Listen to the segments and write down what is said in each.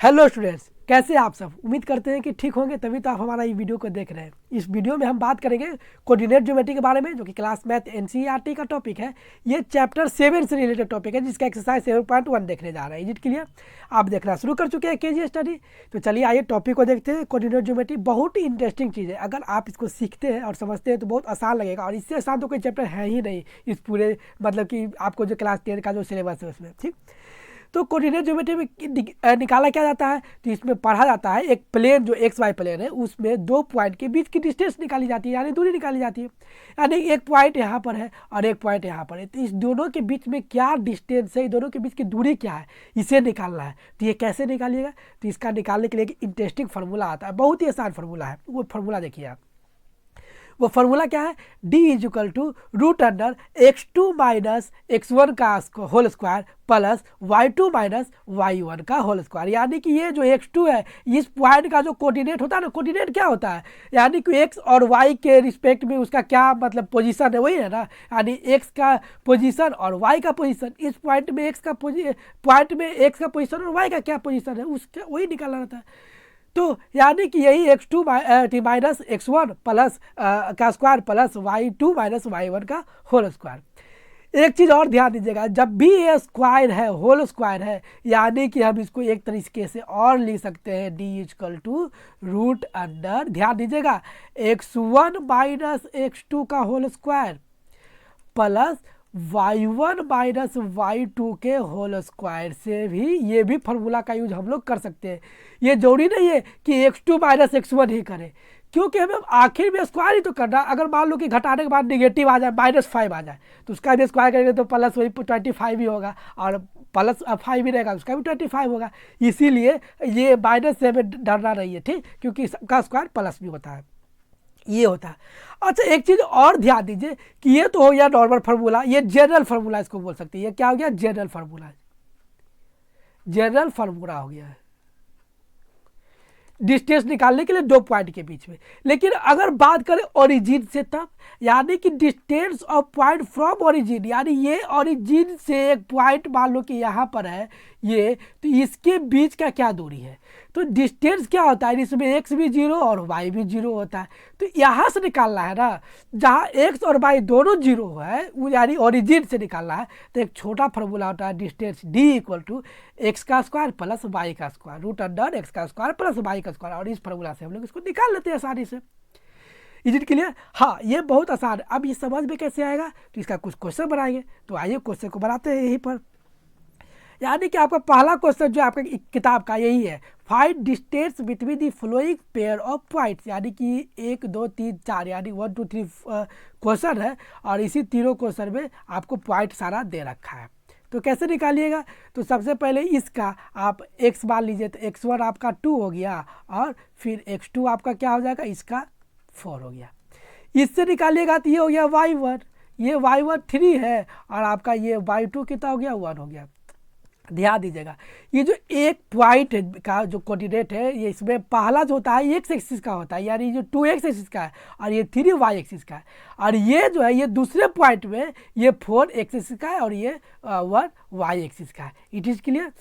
Hello students, कैसे हैं आप सब। उम्मीद करते हैं कि ठीक होंगे, तभी तो आप हमारा ये वीडियो को देख रहे हैं। इस वीडियो में हम बात करेंगे कोऑर्डिनेट ज्योमेट्री के बारे में, जो कि क्लास मैथ एनसीईआरटी का टॉपिक है। ये चैप्टर 7 से रिलेटेड टॉपिक है, जिसका एक्सरसाइज 7.1 देखने जा रहे हैं। Is it clear? आप देखना शुरू कर चुके हैं केजी स्टडी। तो चलिए आइए टॉपिक को देखते हैं। कोऑर्डिनेट ज्योमेट्री बहुत ही इंटरेस्टिंग चीज़ है। अगर आप इसको सीखते हैं और समझते हैं तो बहुत आसान लगेगा, और इससे आसान तो कोई चैप्टर है ही नहीं इस पूरे, मतलब कि आपको जो क्लास 10 का जो सिलेबस है उसमें। ठीक, तो कोऑर्डिनेट ज्योमेट्री में निकाला क्या जाता है, तो इसमें पढ़ा जाता है एक प्लेन जो एक्स वाई प्लेन है, उसमें दो पॉइंट के बीच की डिस्टेंस निकाली जाती है, यानी दूरी निकाली जाती है। यानी एक पॉइंट यहाँ पर है और एक पॉइंट यहाँ पर है, तो इस दोनों के बीच में क्या डिस्टेंस है, दोनों के बीच की दूरी क्या है, इसे निकालना है। तो ये कैसे निकालिएगा, तो इसका निकालने के लिए एक इंटरेस्टिंग फार्मूला आता है, बहुत ही आसान फार्मूला है। वो फार्मूला देखिए आप, वो फार्मूला क्या है, d equal to root under x2 माइनस x1 का whole square plus y2 minus y1 का होल स्क्वायर। यानी कि ये जो x2 है, इस पॉइंट का जो कोऑर्डिनेट होता है ना, कोऑर्डिनेट क्या होता है, यानी कि x और y के रिस्पेक्ट में उसका क्या मतलब पोजीशन है, वही है ना। यानी x का पोजीशन और y का पोजीशन, इस पॉइंट में x का पोजीशन और y का क्या पोजीशन है, उसका वही निकालना रहता है। तो यानी कि यही x2 माइनस x1 प्लस का square plus y2 minus y1 का होल स्क्वायर। एक चीज़ और ध्यान दीजिएगा, जब भी ये स्क्वायर है, होल स्क्वायर है, यानी कि हम इसको एक तरीके से और लिख सकते हैं, d equal to root under, ध्यान दीजिएगा, x1 माइनस x2 का whole square plus y1 minus y2 के होल स्क्वायर। से भी ये भी फार्मूला का यूज हम लोग कर सकते हैं। ये जरूरी नहीं है कि x2 माइनस x1 ही करें, क्योंकि हमें आखिर में स्क्वायर ही तो करना। अगर मान लो कि घटाने के बाद निगेटिव आ जाए, -5 आ जाए, तो उसका भी स्क्वायर करेंगे तो प्लस वही 25 ही होगा, और प्लस 5 ही रहेगा, उसका भी 25 होगा। इसीलिए ये माइनस से हमें डरना नहीं है, ठीक, क्योंकि इसका स्क्वायर प्लस भी होता है, ये होता है। अच्छा, एक चीज़ और ध्यान दीजिए कि ये तो हो गया नॉर्मल फार्मूला, ये जनरल फार्मूला इसको बोल सकते हैं। ये क्या हो गया, जनरल फार्मूला, जनरल फार्मूला हो गया है डिस्टेंस निकालने के लिए दो पॉइंट के बीच में। लेकिन अगर बात करें ओरिजिन से, तब यानी कि distance of point from origin, यानी ये ओरिजिन से एक पॉइंट मान लो कि यहाँ पर है ये, तो इसके बीच का क्या दूरी है। तो डिस्टेंस क्या होता है, इसमें x भी 0 और y भी 0 होता है। तो यहाँ से निकालना है ना, जहाँ x और y दोनों 0 है, वो यानी ओरिजिन से निकालना है। तो एक छोटा फार्मूला होता है, distance d equal to x का स्क्वायर प्लस वाई का स्क्वायर, रूट अंडर एक्स का स्क्वायर प्लस वाई का स्क्वायर। और इस फार्मूला से हम लोग इसको निकाल लेते हैं आसानी से। Is it clear? हाँ, ये बहुत आसान है। अब ये समझ में कैसे आएगा, तो इसका कुछ क्वेश्चन बनाएंगे। तो आइए क्वेश्चन को बनाते हैं यहीं पर। यानी कि आपका पहला क्वेश्चन जो आपका किताब का यही है, find distance between the flowing pair of points. यानी कि 1 2 3 4, यानी 1 2 3 क्वेश्चन है, और इसी तीनों क्वेश्चन में आपको पॉइंट सारा दे रखा है। तो कैसे निकालिएगा, तो सबसे पहले इसका आप x मान लीजिए, तो x1 आपका 2 हो गया, और फिर x2 आपका क्या हो जाएगा, इसका 4 हो गया। इससे निकालिएगा तो ये हो गया y1, ये y1 3 है, और आपका ये y2 कितना हो गया, 1 हो गया। ध्यान दीजिएगा, ये जो एक पॉइंट का जो कोऑर्डिनेट है, ये इसमें पहला जो होता है x एक्सिस का होता है, यानी जो 2x एक्सिस का है, और ये 3y एक्सिस का है। और ये जो है, ये दूसरे पॉइंट में ये 4x एक्सिस का है, और ये 1y एक्सिस का है। It is clear?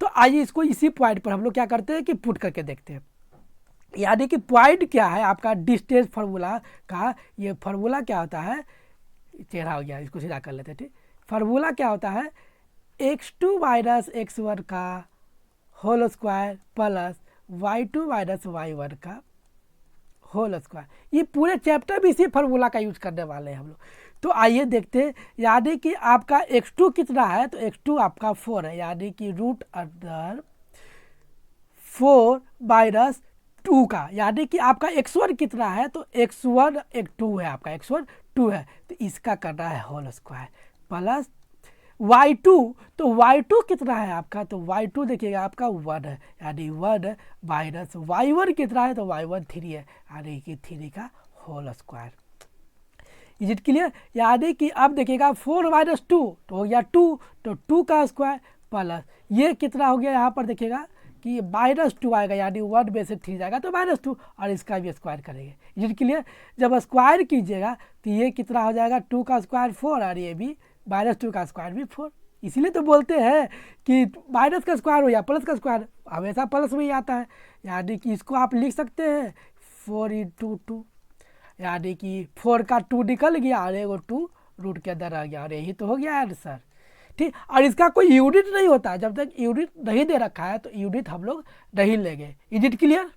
तो आइए इसको इसी पॉइंट पर हम लोग क्या करते हैं कि पुट करके देखते हैं। यानी कि पॉइंट क्या है आपका, डिस्टेंस फार्मूला का ये फार्मूला क्या होता है, चेहरा हो गया, इसको सीधा कर लेते हैं। ठीक, फार्मूला क्या होता है, x2 माइनस x1 का whole square plus y2 minus y1 का होल स्क्वायर। ये पूरे चैप्टर में इसी फार्मूला का यूज करने वाले हैं हम लोग। तो आइए देखते हैं। यानी कि आपका x2 कितना है, तो x2 आपका 4 है, यानी कि रूट अंडर 4 माइनस 2 का, यानी कि आपका x1 कितना है, तो x1 एक 2 है, आपका x1 2 है, तो इसका करना है होल स्क्वायर प्लस y2, तो y2 कितना है आपका, तो y2 देखिएगा आपका 1 है, यानी 1 माइनस y1 कितना है, तो y1 3 है, यानी कि 3 का whole square. Is it clear? यानी कि अब देखिएगा 4 माइनस 2 तो हो गया 2, तो 2 का स्क्वायर प्लस ये कितना हो गया, यहाँ पर देखिएगा कि -2 आएगा, यानी 1 में से 3 जाएगा तो -2, और इसका भी स्क्वायर करेंगे। Is it clear? जब स्क्वायर कीजिएगा तो ये कितना हो जाएगा, 2 का स्क्वायर 4, और ये भी -2 का स्क्वायर भी 4। इसीलिए तो बोलते हैं कि माइनस का स्क्वायर हो या प्लस का स्क्वायर हमेशा प्लस में ही आता है। यानी कि इसको आप लिख सकते हैं 4 × 2, यानी कि 4 का 2 निकल गया और एगो 2 रूट के अंदर आ गया और यही तो हो गया आंसर। ठीक, और इसका कोई यूनिट नहीं होता, जब तक यूनिट नहीं दे रखा है तो यूनिट हम लोग नहीं लेंगे। Is it clear?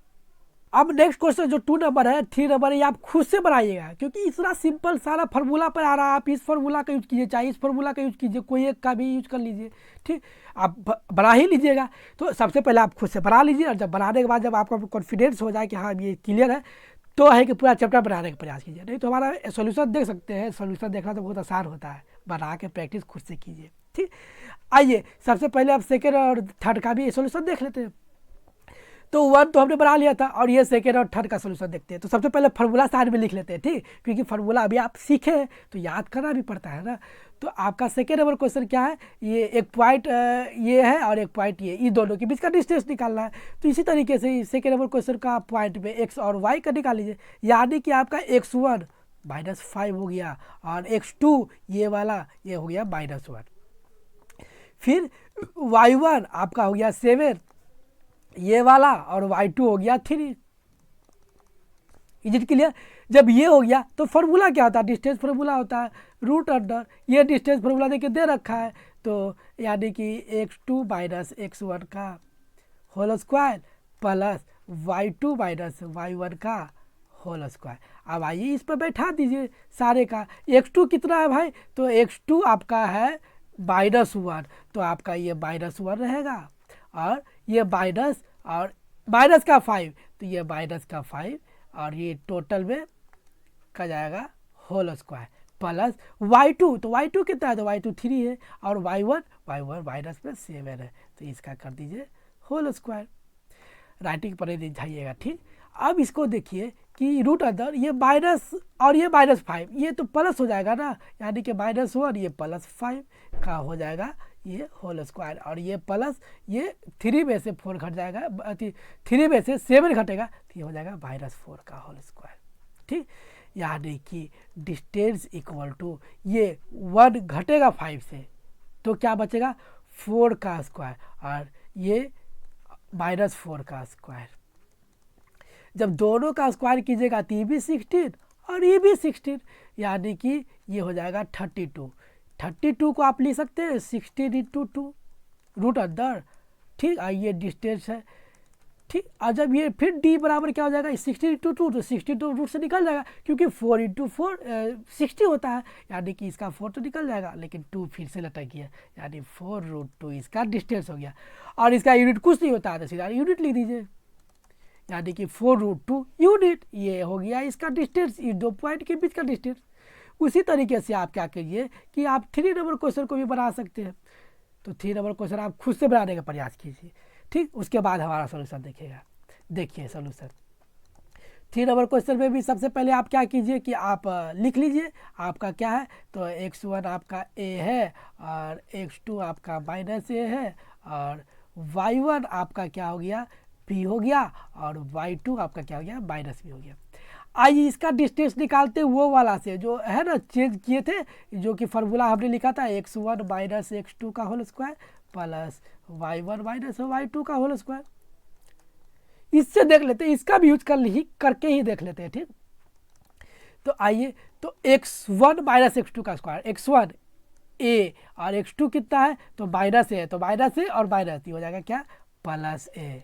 अब नेक्स्ट क्वेश्चन जो 2 नंबर है 3 नंबर है, ये आप खुद से बनाइएगा क्योंकि इतना सिंपल सारा फार्मूला पर आ रहा है। आप इस फार्मूला का यूज कीजिए, चाहे इस फार्मूला का यूज कीजिए, कोई एक का भी यूज कर लीजिए। ठीक, आप बना ही लीजिएगा। तो सबसे पहले आप खुद से बना लीजिए और जब बनाने के बाद जब आपका कॉन्फिडेंस हो जाए कि हाँ ये क्लियर है तो है कि पूरा चैप्टर बनाने का प्रयास कीजिए। नहीं तो हमारा सोल्यूशन देख सकते हैं, सोल्यूशन देखना तो बहुत आसान होता है, बना के प्रैक्टिस खुद से कीजिए। ठीक, आइए सबसे पहले आप सेकेंड और थर्ड का भी सोल्यूशन देख लेते हैं। तो 1 तो हमने बना लिया था और ये सेकेंड और थर्ड का सोल्यूशन देखते हैं। तो सबसे पहले फार्मूला साइड में लिख लेते हैं, ठीक, क्योंकि फार्मूला अभी आप सीखे हैं तो याद करना भी पड़ता है ना। तो आपका सेकेंड नंबर क्वेश्चन क्या है, ये एक पॉइंट ये है और एक पॉइंट ये, इन दोनों के बीच का डिस्टेंस निकालना है। तो इसी तरीके से सेकेंड नंबर क्वेश्चन का पॉइंट में एक्स और वाई का निकाल लीजिए, यानी कि आपका x1 -5 हो गया और x2 ये वाला ये हो गया -1। फिर y1 आपका हो गया 7 ये वाला और y2 हो गया 3। Is it clear? जब ये हो गया तो फार्मूला क्या होता है, डिस्टेंस फार्मूला होता है रूट अंडर, ये डिस्टेंस फार्मूला देके दे रखा है। तो यानी कि x2 - x1 का whole square plus y2 - y1 का होल स्क्वायर। अब आइए इस पर बैठा दीजिए सारे का। x2 कितना है भाई, तो x2 आपका है -1, तो आपका ये -1 रहेगा और ये माइनस और माइनस का 5, तो ये माइनस का 5 और ये टोटल में का जाएगा होल स्क्वायर प्लस y2, तो y2 कितना है, तो y2 3 है और y1 माइनस में 7 है, तो इसका कर दीजिए होल स्क्वायर। राइटिंग पर नहीं जाइएगा। ठीक, अब इसको देखिए कि रूट अंदर ये माइनस और ये -5 ये तो प्लस हो जाएगा ना, यानी कि -1 ये +5 का हो जाएगा ये होल स्क्वायर और ये प्लस ये 3 में से 4 घट जाएगा, 3 में से 7 घटेगा तो ये हो जाएगा -4 का होल स्क्वायर। ठीक, यानी कि डिस्टेंस इक्वल टू ये 1 घटेगा 5 से तो क्या बचेगा 4 का स्क्वायर और ये -4 का स्क्वायर। जब दोनों का स्क्वायर कीजिएगा तो ये भी 16 और ये भी 16, यानी कि ये हो जाएगा 32 को आप लिख सकते हैं 16 × 2 रूट अंदर। ठीक, ये डिस्टेंस है। ठीक, और जब ये फिर d बराबर क्या हो जाएगा 16 × 2, तो 16 तो रूट से निकल जाएगा क्योंकि 4 × 4 60 होता है, यानी कि इसका 4 तो निकल जाएगा लेकिन 2 फिर से लटक गया, यानी 4√2 इसका डिस्टेंस हो गया। और इसका यूनिट कुछ नहीं होता है तो सीधा यूनिट लिख दीजिए, यानी कि 4√2 यूनिट ये हो गया इसका डिस्टेंस, इस दो पॉइंट के बीच का डिस्टेंस। उसी तरीके से आप क्या कीजिए कि आप 3 नंबर क्वेश्चन को भी बना सकते हैं। तो 3 नंबर क्वेश्चन आप खुद से बनाने का प्रयास कीजिए। ठीक, उसके बाद हमारा सोल्यूशन देखिएगा। देखिए सोल्यूशन 3 नंबर क्वेश्चन में भी सबसे पहले आप क्या कीजिए कि आप लिख लीजिए आपका क्या है, तो x1 आपका a है और x2 आपका -a है और y1 आपका क्या हो गया p हो गया और y2 आपका क्या हो गया -b हो गया। आइए इसका डिस्टेंस निकालते वो वाला से जो है ना चेंज किए थे, जो कि फार्मूला हमने लिखा था x1 - x2 का whole square plus y1 - y2 का होल स्क्वायर। इससे देख लेते हैं, इसका भी यूज करके ही देख लेते हैं। ठीक, तो आइए तो x1 - x2 का स्क्वायर, x1 a और x2 कितना है तो -a है, तो -a और माइनस हो जाएगा क्या +a।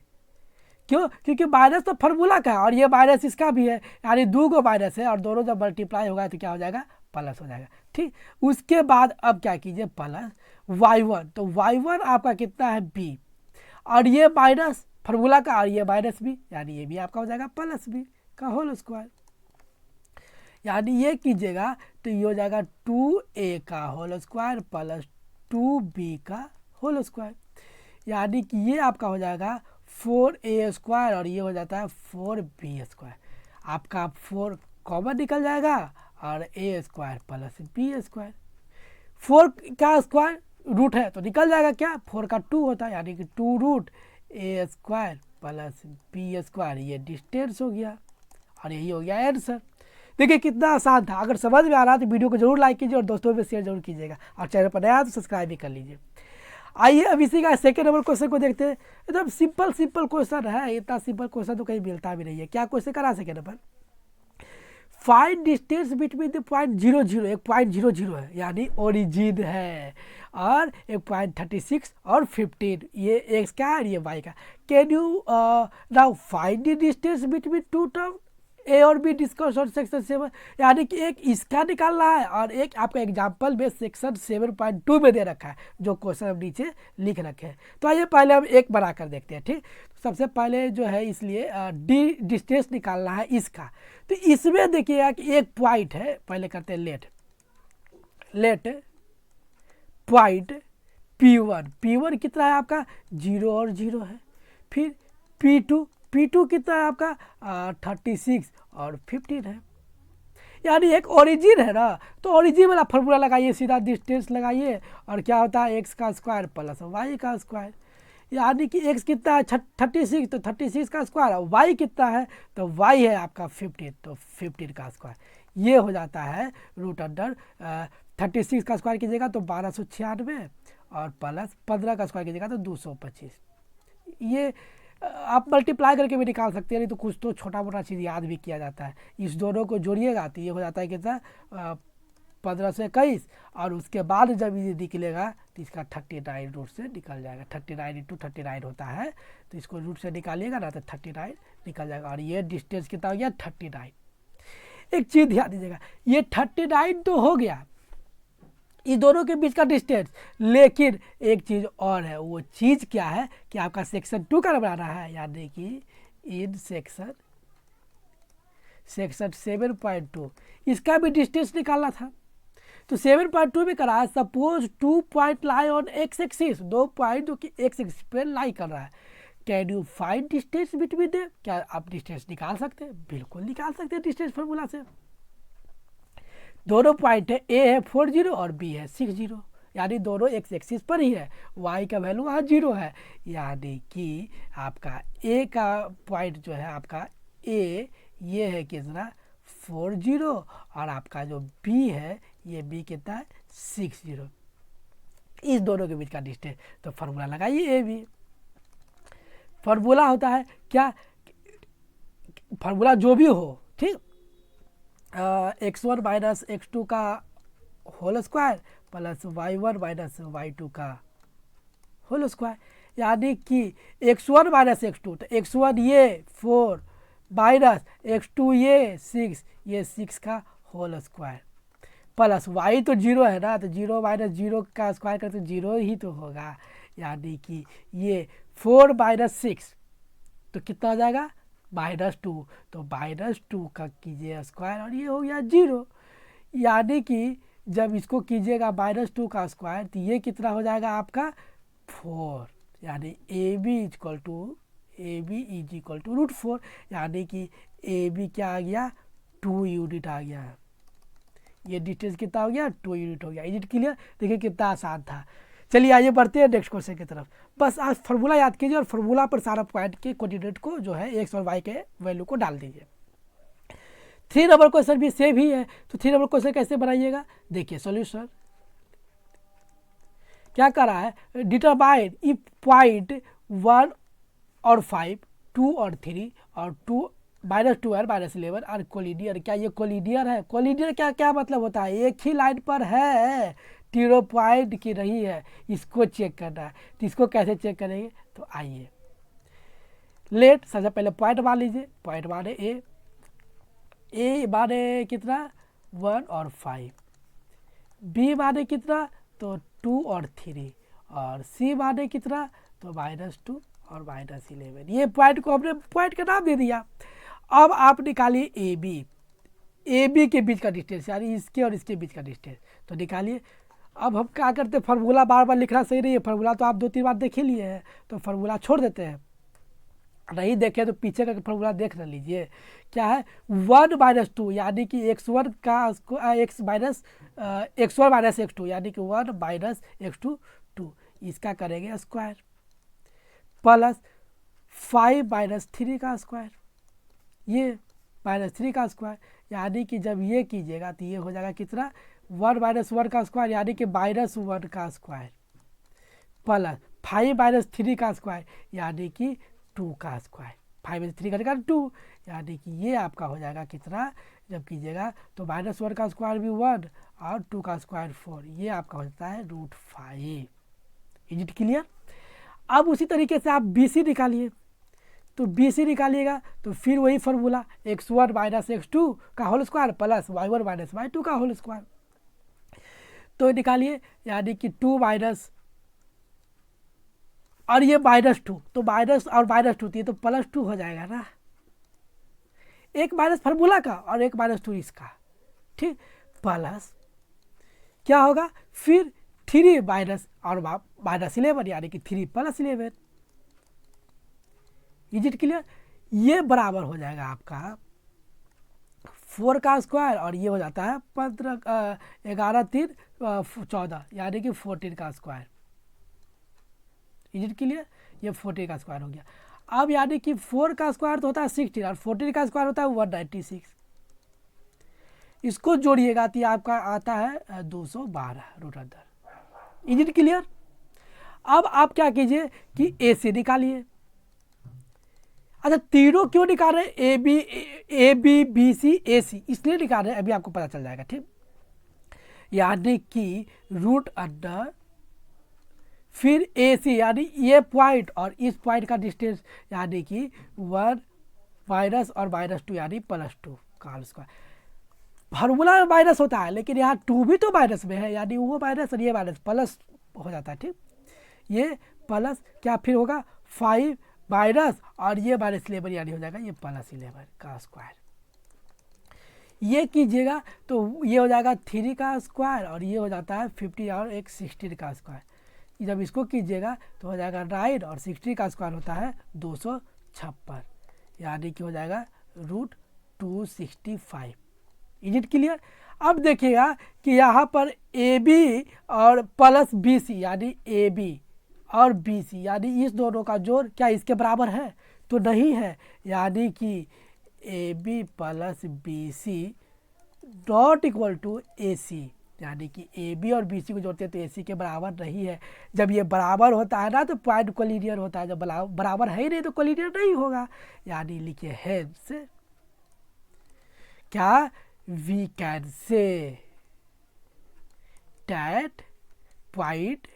क्यों? क्योंकि माइनस तो फार्मूला का है और ये माइनस इसका भी है, यानी 2 को माइनस है और दोनों जब मल्टीप्लाई होगा तो क्या हो जाएगा प्लस हो जाएगा। ठीक, उसके बाद अब क्या कीजिए प्लस y1, तो y1 आपका कितना है b और ये माइनस फार्मूला का और ये -b, यानी ये भी आपका हो जाएगा +b का होल स्क्वायर। यानी ये कीजिएगा तो ये हो जाएगा 2a का होल स्क्वायर प्लस 2b का होल स्क्वायर, यानी कि ये आपका हो जाएगा 4a स्क्वायर और ये हो जाता है 4b स्क्वायर। आपका 4 कॉमन निकल जाएगा और a square plus b square. 4 का स्क्वायर रूट है तो निकल जाएगा क्या 4 का 2 होता है, यानी कि 2√a square plus b square, ये डिस्टेंस हो गया और यही हो गया आंसर। देखिए कितना आसान था। अगर समझ में आ रहा है तो वीडियो को जरूर लाइक कीजिए और दोस्तों में शेयर जरूर कीजिएगा और चैनल पर नया तो सब्सक्राइब भी कर लीजिए। आइए अब इसी का सेकेंड नंबर क्वेश्चन को देखते हैं। एकदम सिंपल सिंपल क्वेश्चन है, इतना सिंपल क्वेश्चन तो कहीं मिलता भी नहीं है। क्या क्वेश्चन करा second number, find distance between the point 0 0, एक पॉइंट 0 0 है यानी ओरिजिन है, और एक पॉइंट 36 और 15, ये एक्स का और ये वाई का। Can you now find the distance between two term A और बी डिस्कस ऑन सेक्शन 7, यानी कि एक इसका निकालना है और एक आपका एग्जाम्पल में सेक्शन 7.2 में दे रखा है, जो क्वेश्चन हम नीचे लिख रखे हैं। तो आइए पहले हम एक बना कर देखते हैं। ठीक, सबसे पहले जो है इसलिए डी डिस्टेंस निकालना है इसका। तो इसमें देखिएगा कि एक पॉइंट है, पहले करते हैं लेट पॉइंट P1 कितना है आपका 0 और 0 है। फिर P2 कितना है आपका 36 और 15 है। यानी एक ओरिजिन है ना, तो ओरिजिन वाला फॉर्मूला लगाइए, सीधा डिस्टेंस लगाइए और क्या होता है एक्स का स्क्वायर प्लस वाई का स्क्वायर। यानी कि एक्स कितना है 36, तो 36 का स्क्वायर, और वाई कितना है तो वाई है आपका 15, तो 15 का स्क्वायर। ये हो जाता है रूट अंडर 36 का स्क्वायर कीजिएगा तो 1296 और प्लस 15 का स्क्वायर कीजिएगा तो 225। ये आप मल्टीप्लाई करके भी निकाल सकते हैं, नहीं तो कुछ तो छोटा मोटा चीज़ याद भी किया जाता है। इस दोनों को जोड़िएगा तो ये हो जाता है कितना 1521, और उसके बाद जब ये निकलेगा तो इसका 39 रूट से निकल जाएगा। 39 इंटू 39 होता है, तो इसको रूट से निकालिएगा ना तो 39 निकल जाएगा। और ये डिस्टेंस कितना हो गया 39। एक चीज़ ध्यान दीजिएगा, ये 39 तो हो गया इस दोनों के बीच का डिस्टेंस, लेकिन एक चीज़ और है। वो चीज़ क्या है कि आपका सेक्शन 2 का बनाना है, यानी कि इन सेक्शन 7.2 इसका भी डिस्टेंस निकालना था। तो 7.2 में करा है, suppose 2 point lie on x axis, 2 point जो कि एक्स एक्सिस पे लाई कर रहा है। Can you find distance between them, क्या आप डिस्टेंस निकाल सकते हैं? बिल्कुल निकाल सकते हैं डिस्टेंस फार्मूला से। दोनों पॉइंट है, ए है 40 और बी है 60, यानी दोनों एक्स एक्सिस पर ही है, वाई का वैल्यू वहाँ 0 है। यानी कि आपका ए का पॉइंट जो है आपका ए, ये है कितना 40, और आपका जो बी है ये बी कितना है 60। इस दोनों के बीच का डिस्टेंस, तो फार्मूला लगाइए ए बी। फार्मूला होता है क्या, फार्मूला जो भी हो, ठीक, x1 माइनस x2 का whole square plus y1 minus y2 का होल स्क्वायर। यानी कि x1 माइनस x2, तो x1 ये 4 माइनस x2 ये 6, ये 6 का होल स्क्वायर प्लस y तो 0 है ना, तो 0 माइनस 0 का स्क्वायर करते 0 ही तो होगा। यानी कि ये 4 माइनस 6 तो कितना हो जाएगा -2, तो -2 का कीजिए स्क्वायर और ये हो गया 0। यानी कि जब इसको कीजिएगा -2 का स्क्वायर तो ये कितना हो जाएगा आपका 4, यानी A B is equal to root 4। यानी कि ए बी क्या आ गया 2 यूनिट आ गया। ये डिस्टेंस कितना हो गया 2 यूनिट हो गया। Is it clear? देखिए कितना आसान था। चलिए आइए बढ़ते हैं नेक्स्ट क्वेश्चन की तरफ। बस आज फार्मूला याद कीजिए और फार्मूला पर सारा पॉइंट के कोऑर्डिनेट को जो है एक्स और वाई के वैल्यू को डाल दीजिए। 3 नंबर क्वेश्चन भी सेम ही है, तो 3 नंबर क्वेश्चन कैसे बनाइएगा देखिए। सॉल्यूशन क्या कर रहा है, डिटरमाइन इफ पॉइंट 1 और 5, 2 और 3 और -2 और -11 और कोलिनियर। क्या ये कोलिनियर है? कोलिनियर क्या क्या मतलब होता है, एक ही लाइन पर है, जीरो पॉइंट की रही है, इसको चेक करना है। तो इसको कैसे चेक करेंगे, तो आइए लेट सबसे पहले पॉइंट मान लीजिए। पॉइंट माने ए माने कितना 1 और 5, बी माने कितना तो 2 और 3, और सी माने कितना तो -2 और -11। ये पॉइंट को हमने पॉइंट का नाम दे दिया। अब आप निकालिए ए बी के बीच का डिस्टेंस, यानी इसके और इसके बीच का डिस्टेंस, तो निकालिए। अब हम क्या करते हैं, फार्मूला बार बार लिखना सही नहीं है, फार्मूला तो आप 2-3 बार देख ही लिए हैं, तो फार्मूला छोड़ देते हैं। नहीं देखे तो पीछे का फार्मूला देख ना लीजिए। क्या है 1 - 2, यानी कि x1 का x1 माइनस x2, यानी कि 1 माइनस x2 2, इसका करेंगे स्क्वायर प्लस 5 - 3 का स्क्वायर, ये -3 का स्क्वायर। यानी कि जब ये कीजिएगा तो ये हो जाएगा कितना 1 - 1 का स्क्वायर, यानी कि -1 का स्क्वायर प्लस 5 - 3 का स्क्वायर यानी कि 2 का स्क्वायर। 5 - 3 का 2 यानी कि ये आपका हो जाएगा कितना जब कीजिएगा तो -1 का स्क्वायर भी 1 और 2 का स्क्वायर 4, ये आपका हो जाता है √5। Is it clear? अब उसी तरीके से आप BC निकालिए, तो BC निकालिएगा तो फिर वही फार्मूला x1 - x2 का whole square plus y1 - y2 का होल स्क्वायर। तो निकालिए यानी कि 2 माइनस और ये -2, तो माइनस और -2 थी तो +2 हो जाएगा ना, एक माइनस फार्मूला का और एक -2 इसका, ठीक। प्लस क्या होगा फिर 3 माइनस और -11 यानी कि 3 + 11। Is it clear? ये बराबर हो जाएगा आपका 4 का स्क्वायर और ये हो जाता है 11 3 14 यानी कि 14 का स्क्वायर। Is it clear? ये 14 का स्क्वायर हो गया। अब यानी कि 4 का स्क्वायर तो होता है 16 और 14 का स्क्वायर होता है 196। इसको जोड़िएगा तो आपका आता है 212 रूट अंदर। Is it clear? अब आप क्या कीजिए कि AC निकालिए। अच्छा तीनों क्यों निकाल रहे हैं? AB BC AC इसलिए निकाल रहे हैं, अभी आपको पता चल जाएगा, ठीक। यानी कि रूट अंडर फिर AC यानी ये पॉइंट और इस पॉइंट का डिस्टेंस यानी कि 1 माइनस और -2 यानी +2 का होल स्क्वायर। फार्मूला में माइनस होता है लेकिन यहाँ 2 भी तो माइनस में है यानी वो माइनस और ये माइनस प्लस हो जाता है, ठीक। ये प्लस क्या फिर होगा 5 माइनस और ये -11 यानी हो जाएगा ये +11 का स्क्वायर। ये कीजिएगा तो ये हो जाएगा 3 का स्क्वायर और ये हो जाता है 50 और एक 16 का स्क्वायर। जब इसको कीजिएगा तो हो जाएगा 9 और 60 का स्क्वायर होता है 256 यानी कि हो जाएगा √265। Is it clear? अब देखिएगा कि यहाँ पर AB और प्लस BC यानी AB और BC यानी इस दोनों का जोड़ क्या इसके बराबर है? तो नहीं है, यानी कि AB + BC not equal to AC यानी कि AB और BC को जोड़ते हैं तो AC के बराबर नहीं है। जब ये बराबर होता है ना तो पॉइंट कोलिनियर होता है, जब बराबर है ही नहीं तो कोलिनियर नहीं होगा। यानी लिखिए हेंस क्या we can say that point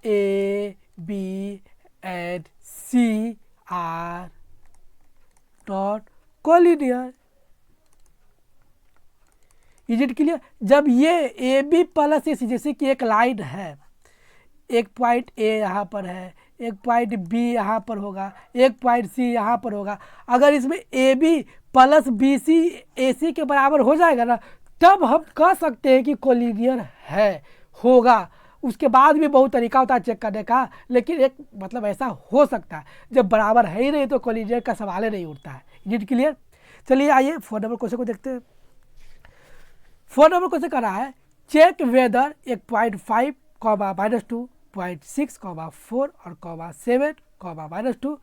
A, B and C are not collinear। Is it clear? जब ये AB + AC जैसे कि एक लाइन है, एक पॉइंट A यहाँ पर है, एक पॉइंट B यहाँ पर होगा, एक पॉइंट C यहाँ पर होगा, अगर इसमें AB + BC AC के बराबर हो जाएगा ना तब हम कह सकते हैं कि कोलिनियर है, होगा। उसके बाद भी बहुत तरीका होता है चेक करने का, लेकिन एक मतलब ऐसा हो सकता है। जब बराबर है ही नहीं तो कोलिनियर का सवाल ही नहीं उठता है। Is it clear? चलिए आइए 4 नंबर क्वेश्चन को देखते हैं। 4 नंबर क्वेश्चन कर रहा है चेक वेदर एक 0.5, -2, 0.6, 4 और 7, -2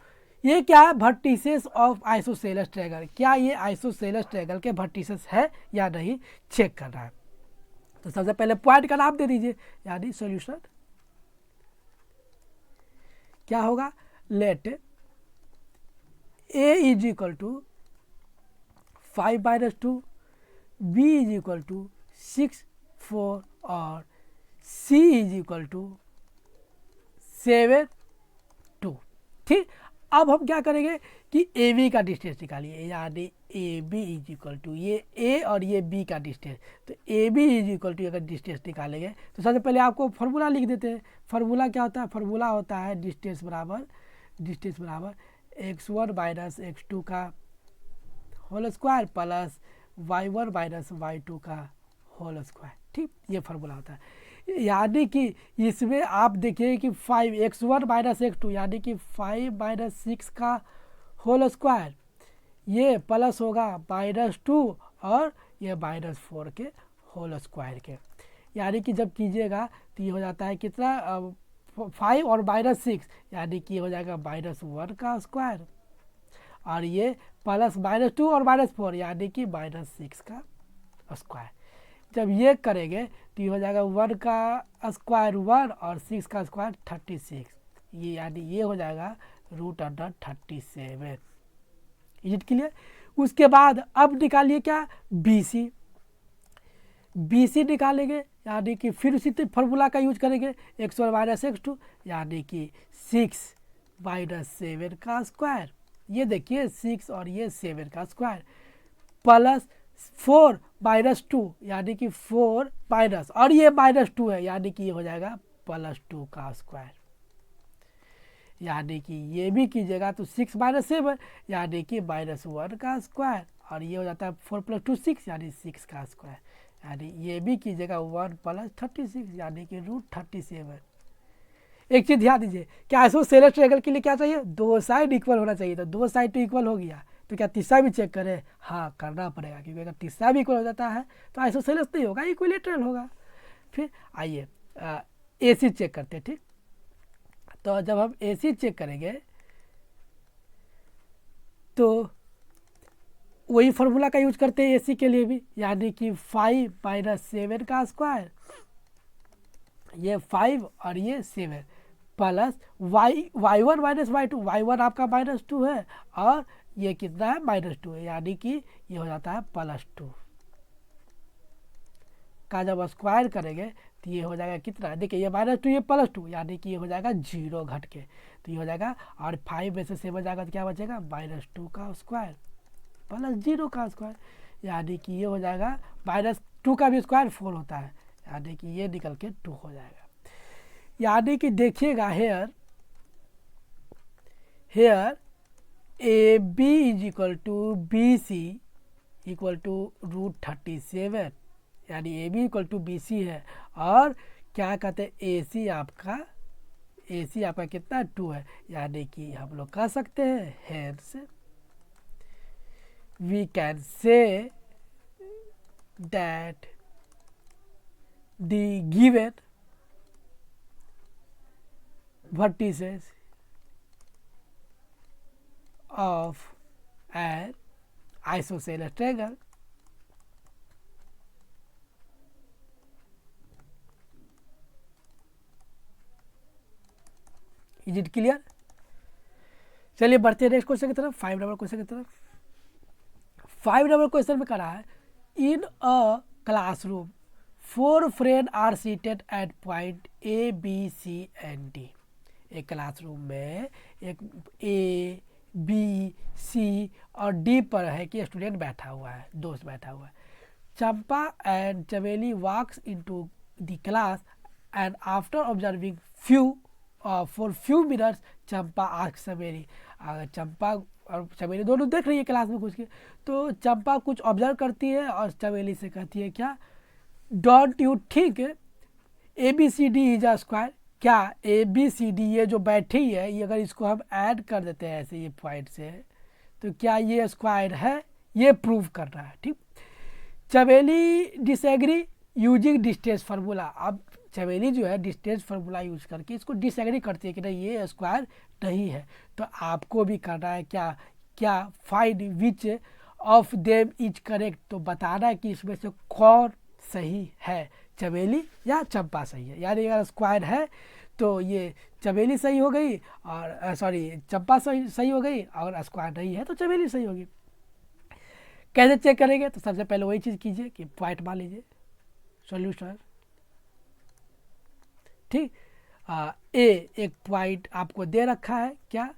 ये क्या है? Vertices of isosceles triangle. क्या ये आइसोसेलेस ट्रायंगल के वर्टिसेस है या नहीं चेक कर रहा है। तो सबसे पहले पॉइंट का नाम दे दीजिए यानी सॉल्यूशन क्या होगा? Let A is equal to 5 - 2, B is equal to 6 4 और C इज इक्वल टू 7 2। ठीक, अब हम क्या करेंगे कि AB का डिस्टेंस निकालिए यानी AB इज इक्वल टू ये A और ये B का डिस्टेंस। तो AB इज इक्वल टू अगर डिस्टेंस निकालेंगे तो सबसे पहले आपको फार्मूला लिख देते हैं। फार्मूला क्या होता है? फार्मूला होता है डिस्टेंस बराबर x1 माइनस x2 का whole square plus y1 minus y2 का होल स्क्वायर। ठीक, ये फार्मूला होता है। यानी कि इसमें आप देखिए कि 5x1 माइनस x2 यानी कि 5 - 6 का होल स्क्वायर, ये प्लस होगा -2 और ये -4 के होल स्क्वायर के। यानी कि जब कीजिएगा तो ये हो जाता है कितना 5 और -6 यानी कि हो जाएगा -1 का स्क्वायर और ये प्लस -2 और -4 यानी कि -6 का स्क्वायर। जब ये करेंगे तो ये हो जाएगा 1 का स्क्वायर 1 और 6 का स्क्वायर 36, ये यानी ये हो जाएगा √37। Is it clear? उसके बाद अब निकालिए क्या, BC। BC निकालेंगे यानी कि फिर उसी फॉर्मूला का यूज करेंगे, x1 - x2 यानी कि 6 - 7 का स्क्वायर। ये देखिए 6 और ये 7 का स्क्वायर प्लस 4 - 2 यानी कि 4 माइनस और ये -2 है यानी कि ये हो जाएगा +2 का स्क्वायर। यानी कि ये भी कीजिएगा तो 6 - 7 यानी कि -1 का स्क्वायर और ये हो जाता है 4 + 2 6 यानी 6 का स्क्वायर। यानी ये भी कीजिएगा 1 + 36 यानी कि √37। एक चीज़ ध्यान दीजिए, क्या आइसोसेलेस ट्रायंगल के लिए क्या चाहिए, दो साइड इक्वल होना चाहिए। तो दो साइड तो इक्वल हो गया तो क्या तीसरा भी चेक करें, हाँ करना पड़ेगा, क्योंकि अगर तीसरा भी इक्वल हो जाता है तो आइसोसेलेस नहीं होगा, इक्विलेटरल होगा। फिर आइए AC चेक करते हैं। ठीक, तो जब हम AC चेक करेंगे तो वही फार्मूला का यूज करते हैं AC के लिए भी, यानी कि 5 - 7 का स्क्वायर, ये 5 और ये 7 प्लस y1 - y2, y1 आपका -2 है और ये कितना है -2 है, यानी कि ये हो जाता है +2 का जब स्क्वायर करेंगे तो ये हो जाएगा कितना, देखिए ये -2 ये +2 यानी कि ये हो जाएगा 0 घट के, तो ये हो जाएगा और 5 में से 7 जाएगा तो क्या बचेगा -2 का स्क्वायर प्लस 0 का स्क्वायर, यानी कि ये हो जाएगा -2 का भी स्क्वायर 4 होता है, यानी कि ये निकल के 2 हो जाएगा। यानी कि देखिएगा हेयर AB = BC = √37, यानी AB = BC है और क्या कहते हैं AC आपका कितना 2 है, यानी कि हम लोग कह सकते हैं hence we can say that the given vertices of an isosceles triangle is it clear? चलिए बढ़ते हैं नेक्स्ट क्वेश्चन की तरफ, 5 नंबर क्वेश्चन की तरफ। 5 नंबर क्वेश्चन में करा है, in a classroom 4 friend are seated at point A, B, C and D। एक क्लासरूम में एक A, B, C और D पर है कि स्टूडेंट बैठा हुआ है, दोस्त बैठा हुआ है। Champa and Chameli walks into the class and after observing for few minutes Champa asks Chameli. अगर चंपा और चमेली दोनों देख रही है क्लास में घुस के, तो चंपा कुछ ऑब्जर्व करती है और चमेली से कहती है क्या, don't you think ABCD is a square, क्या ABCD ये जो बैठी है ये अगर इसको हम ऐड कर देते हैं ऐसे ये पॉइंट से तो क्या ये स्क्वायर है, ये प्रूव कर रहा है। ठीक, चमेली डिसएग्री यूजिंग डिस्टेंस फार्मूला। अब चमेली जो है डिस्टेंस फार्मूला यूज करके इसको डिसएग्री करती है कि नहीं ये स्क्वायर नहीं है। तो आपको भी करना है क्या find which of them is correct, तो बताना है कि इसमें से कौन सही है, चमेली या चंपा सही है। यानी अगर स्क्वायर है तो ये चमेली सही हो गई और चंपा सही हो गई, और स्क्वायर नहीं है तो चमेली सही होगी। कैसे चेक करेंगे, तो सबसे पहले वही चीज़ कीजिए कि पॉइंट मान लीजिए सॉल्यूशन। ठीक, एक पॉइंट आपको दे रखा है क्या,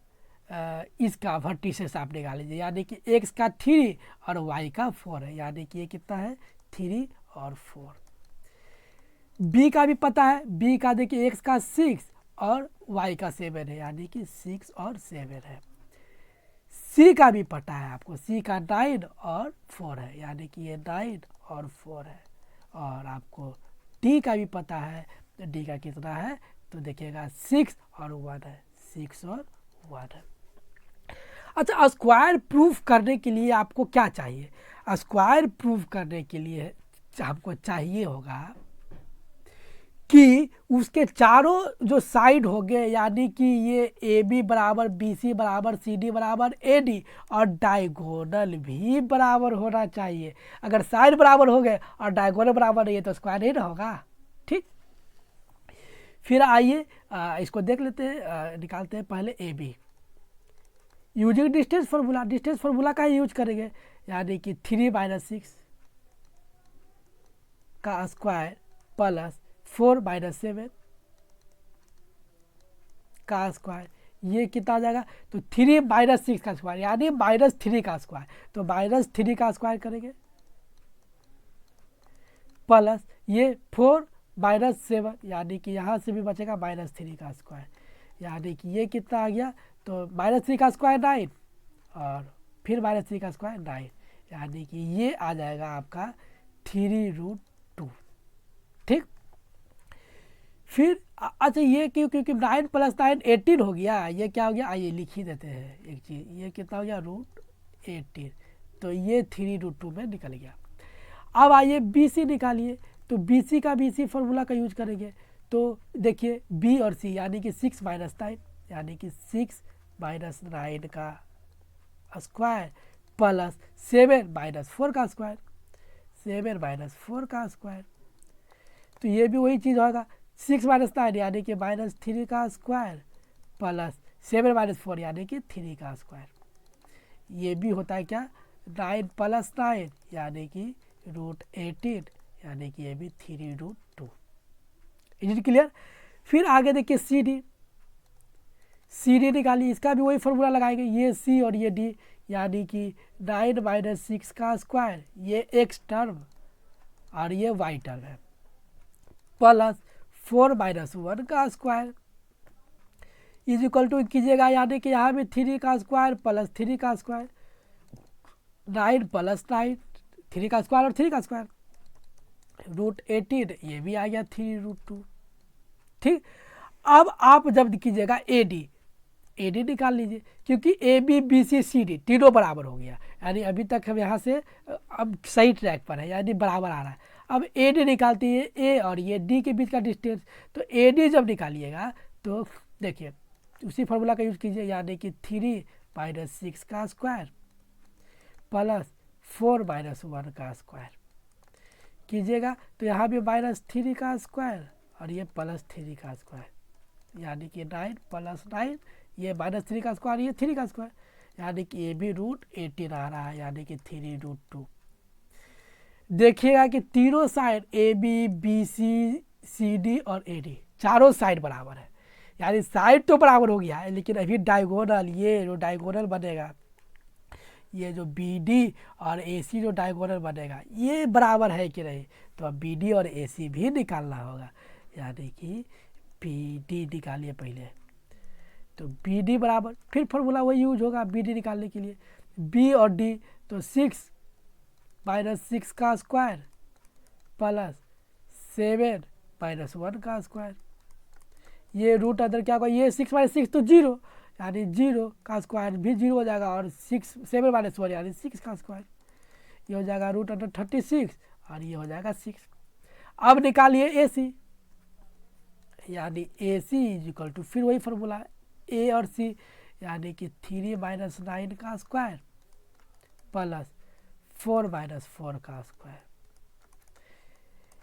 इसका वर्टिसेस आप निकाल लीजिए, यानी कि x का 3 और y का 4 है, यानी कि ये कितना है 3 और 4। b का भी पता है, b का देखिए x का 6 और y का 7 है, यानी कि 6 और 7 है। c का भी पता है आपको, c का 9 और 4 है, यानी कि ये 9 और 4 है। और आपको d का भी पता है, d का कितना है तो देखिएगा 6 और 1 है, 6 और 1 है। अच्छा, स्क्वायर प्रूफ करने के लिए आपको क्या चाहिए, स्क्वायर प्रूफ करने के लिए हमको चाहिए होगा कि उसके चारों जो साइड हो गए, यानी कि ये ए बी बराबर बी सी बराबर सी डी बराबर ए डी, और डायगोनल भी बराबर होना चाहिए। अगर साइड बराबर हो गए और डायगोनल बराबर नहीं है तो स्क्वायर नहीं ना होगा। ठीक, फिर आइए इसको देख लेते हैं, निकालते हैं पहले A be using distance formula. Distance formula का यूज करेंगे, यानी कि 3 - 6 का स्क्वायर प्लस 4 - 7 का स्क्वायर, ये कितना आ जाएगा, तो 3 - 6 का स्क्वायर यानी -3 का स्क्वायर, तो -3 का स्क्वायर करेंगे प्लस ये 4 - 7 यानी कि यहाँ से भी बचेगा -3 का स्क्वायर, यानी कि ये कितना आ गया, तो -3 का स्क्वायर 9 और फिर -3 का स्क्वायर 9, यानी कि ये आ जाएगा आपका 3√2। ठीक, फिर अच्छा ये क्यों, क्योंकि 9 + 9 18 हो गया, ये क्या हो गया, आइए लिख ही देते हैं एक चीज़, ये कितना हो गया √18, तो ये 3√2 में निकल गया। अब आइए बी सी निकालिए, तो बी सी का फार्मूला का यूज करेंगे, तो देखिए बी और सी यानी कि 6 - 9 यानी कि 6 - 9 का स्क्वायर प्लस 7 - 4 का स्क्वायर, 7 - 4 का स्क्वायर, तो ये भी वही चीज़ होगा, 6 - 9 यानी कि -3 का स्क्वायर प्लस 7 - 4 यानी कि 3 का स्क्वायर, ये भी होता है क्या, 9 + 9 यानी कि √18 यानी कि ये भी 3√2। Is it clear. फिर आगे देखिए सी डी निकालिए, इसका भी वही फॉर्मूला लगाएंगे, ये सी और ये डी, यानी कि 9 - 6 का स्क्वायर, ये एक्स टर्म और ये वाई टर्म है, प्लस 4 - 1 का स्क्वायर इज इक्वल टू कीजिएगा, यानी कि यहाँ भी 3 का स्क्वायर प्लस 3 का स्क्वायर, 9 + 9 3 का स्क्वायर और 3 का स्क्वायर, √18 ये भी आ गया 3√2। ठीक, अब आप जब कीजिएगा ए डी निकाल लीजिए, क्योंकि A B B C C D तीनों बराबर हो गया, यानी अभी तक हम यहाँ से अब सही ट्रैक पर है, यानी बराबर आ रहा है। अब ए डी निकालती है, ए और ये डी के बीच का डिस्टेंस, तो ए डी जब निकालिएगा तो देखिए उसी फार्मूला का यूज़ कीजिए, यानी कि 3 - 6 का स्क्वायर प्लस 4 - 1 का स्क्वायर कीजिएगा, तो यहाँ भी -3 का स्क्वायर और ये +3 का स्क्वायर, यानी कि 9 + 9 ये -3 का स्क्वायर, ये 3 का स्क्वायर, यानी कि ये भी √18 आ रहा है, यानी कि 3√2। देखिएगा कि तीनों side A B B C C D और ए डी चारों साइड बराबर है, यानी साइड तो बराबर हो गया है, लेकिन अभी डायगोनल, ये जो डायगोनल बनेगा, ये जो बी डी और ए सी जो डायगोनल बनेगा ये बराबर है कि नहीं, तो अब बी डी और ए सी भी निकालना होगा, यानी कि बी डी निकालिए पहले, तो बी डी बराबर, फिर फॉर्मूला वही यूज होगा बी डी निकालने के लिए, बी और डी, तो 6 - 6 का स्क्वायर प्लस 7 - 1 का स्क्वायर, ये रूट अंदर क्या होगा, ये 6 - 6 तो 0, यानी 0 का स्क्वायर भी 0 हो जाएगा, और 7 - 1 यानी 6 का स्क्वायर, ये हो जाएगा √36 और ये हो जाएगा 6। अब निकालिए ए सी, यानी ए सी इज इक्वल टू, फिर वही फार्मूला ए और सी, यानी कि 3 - 9 का स्क्वायर प्लस 4 - 4 का स्क्वायर,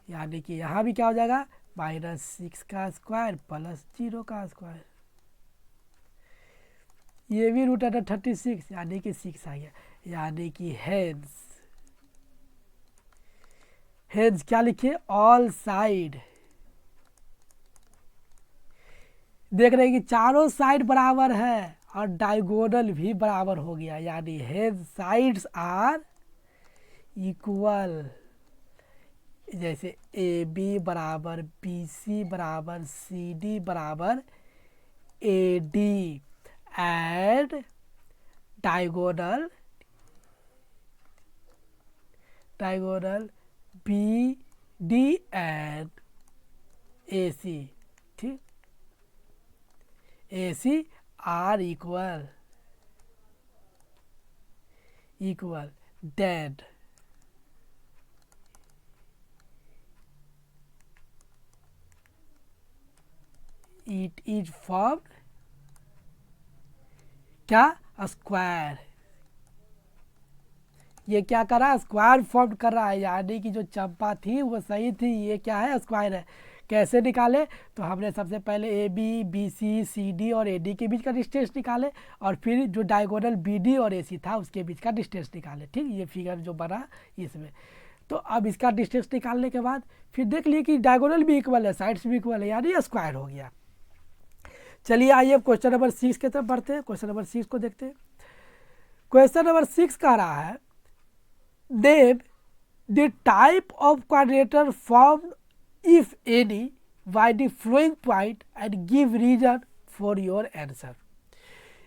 यानी कि यहाँ भी क्या हो जाएगा, -6 का स्क्वायर प्लस 0 का स्क्वायर, ये भी √36 यानी कि 6 आ गया, यानी कि हेंस क्या लिखिए, ऑल साइड, देख रहे हैं कि चारों साइड बराबर है और डायगोनल भी बराबर हो गया, यानी हेंस साइड्स आर इक्वल, जैसे ए बी बराबर बी सी बराबर सी डी बराबर A D and diagonal B D and A C, ठीक, ए सी आर इक्वल डेड, इट इज फॉर्म क्या, स्क्वायर। ये क्या कर रहा है, स्क्वायर फॉर्म कर रहा है, यानी कि जो चंपा थी वो सही थी, ये क्या है, स्क्वायर है। कैसे निकाले, तो हमने सबसे पहले A B, B C, C D और ए डी के बीच का डिस्टेंस निकाले, और फिर जो डायगोनल बी डी और ए सी था उसके बीच का डिस्टेंस निकाले। ठीक, ये फिगर जो बना इसमें। तो अब इसका डिस्टेंस निकालने के बाद फिर देख लिए कि डायगोनल भी इक्वल है, साइड्स भी इक्वल है, यानी ये स्क्वायर हो गया। चलिए आइए क्वेश्चन नंबर 6 की तरफ बढ़ते हैं। क्वेश्चन नंबर 6 को देखते हैं। क्वेश्चन नंबर 6 कह रहा है, name the type of quadrilateral formed if any by the following point and give reason for your answer.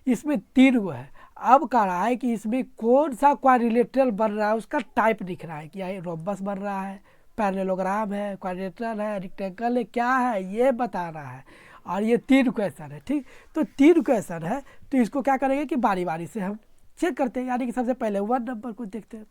इसमें 3 गो है। अब कह रहा है कि इसमें कौन सा क्वाड्रिलेटरल बन रहा है, उसका टाइप दिख रहा है कि ये रोम्बस बन रहा है, पैरेललोग्राम है, क्वाड्रिलेटरल है, रेक्टेंगल है, क्या है ये बता रहा है। और ये 3 क्वेश्चन है। ठीक, तो 3 क्वेश्चन है, तो इसको क्या करेंगे कि बारी बारी से हम चेक करते हैं। यानी कि सबसे पहले 1 नंबर को देखते हैं।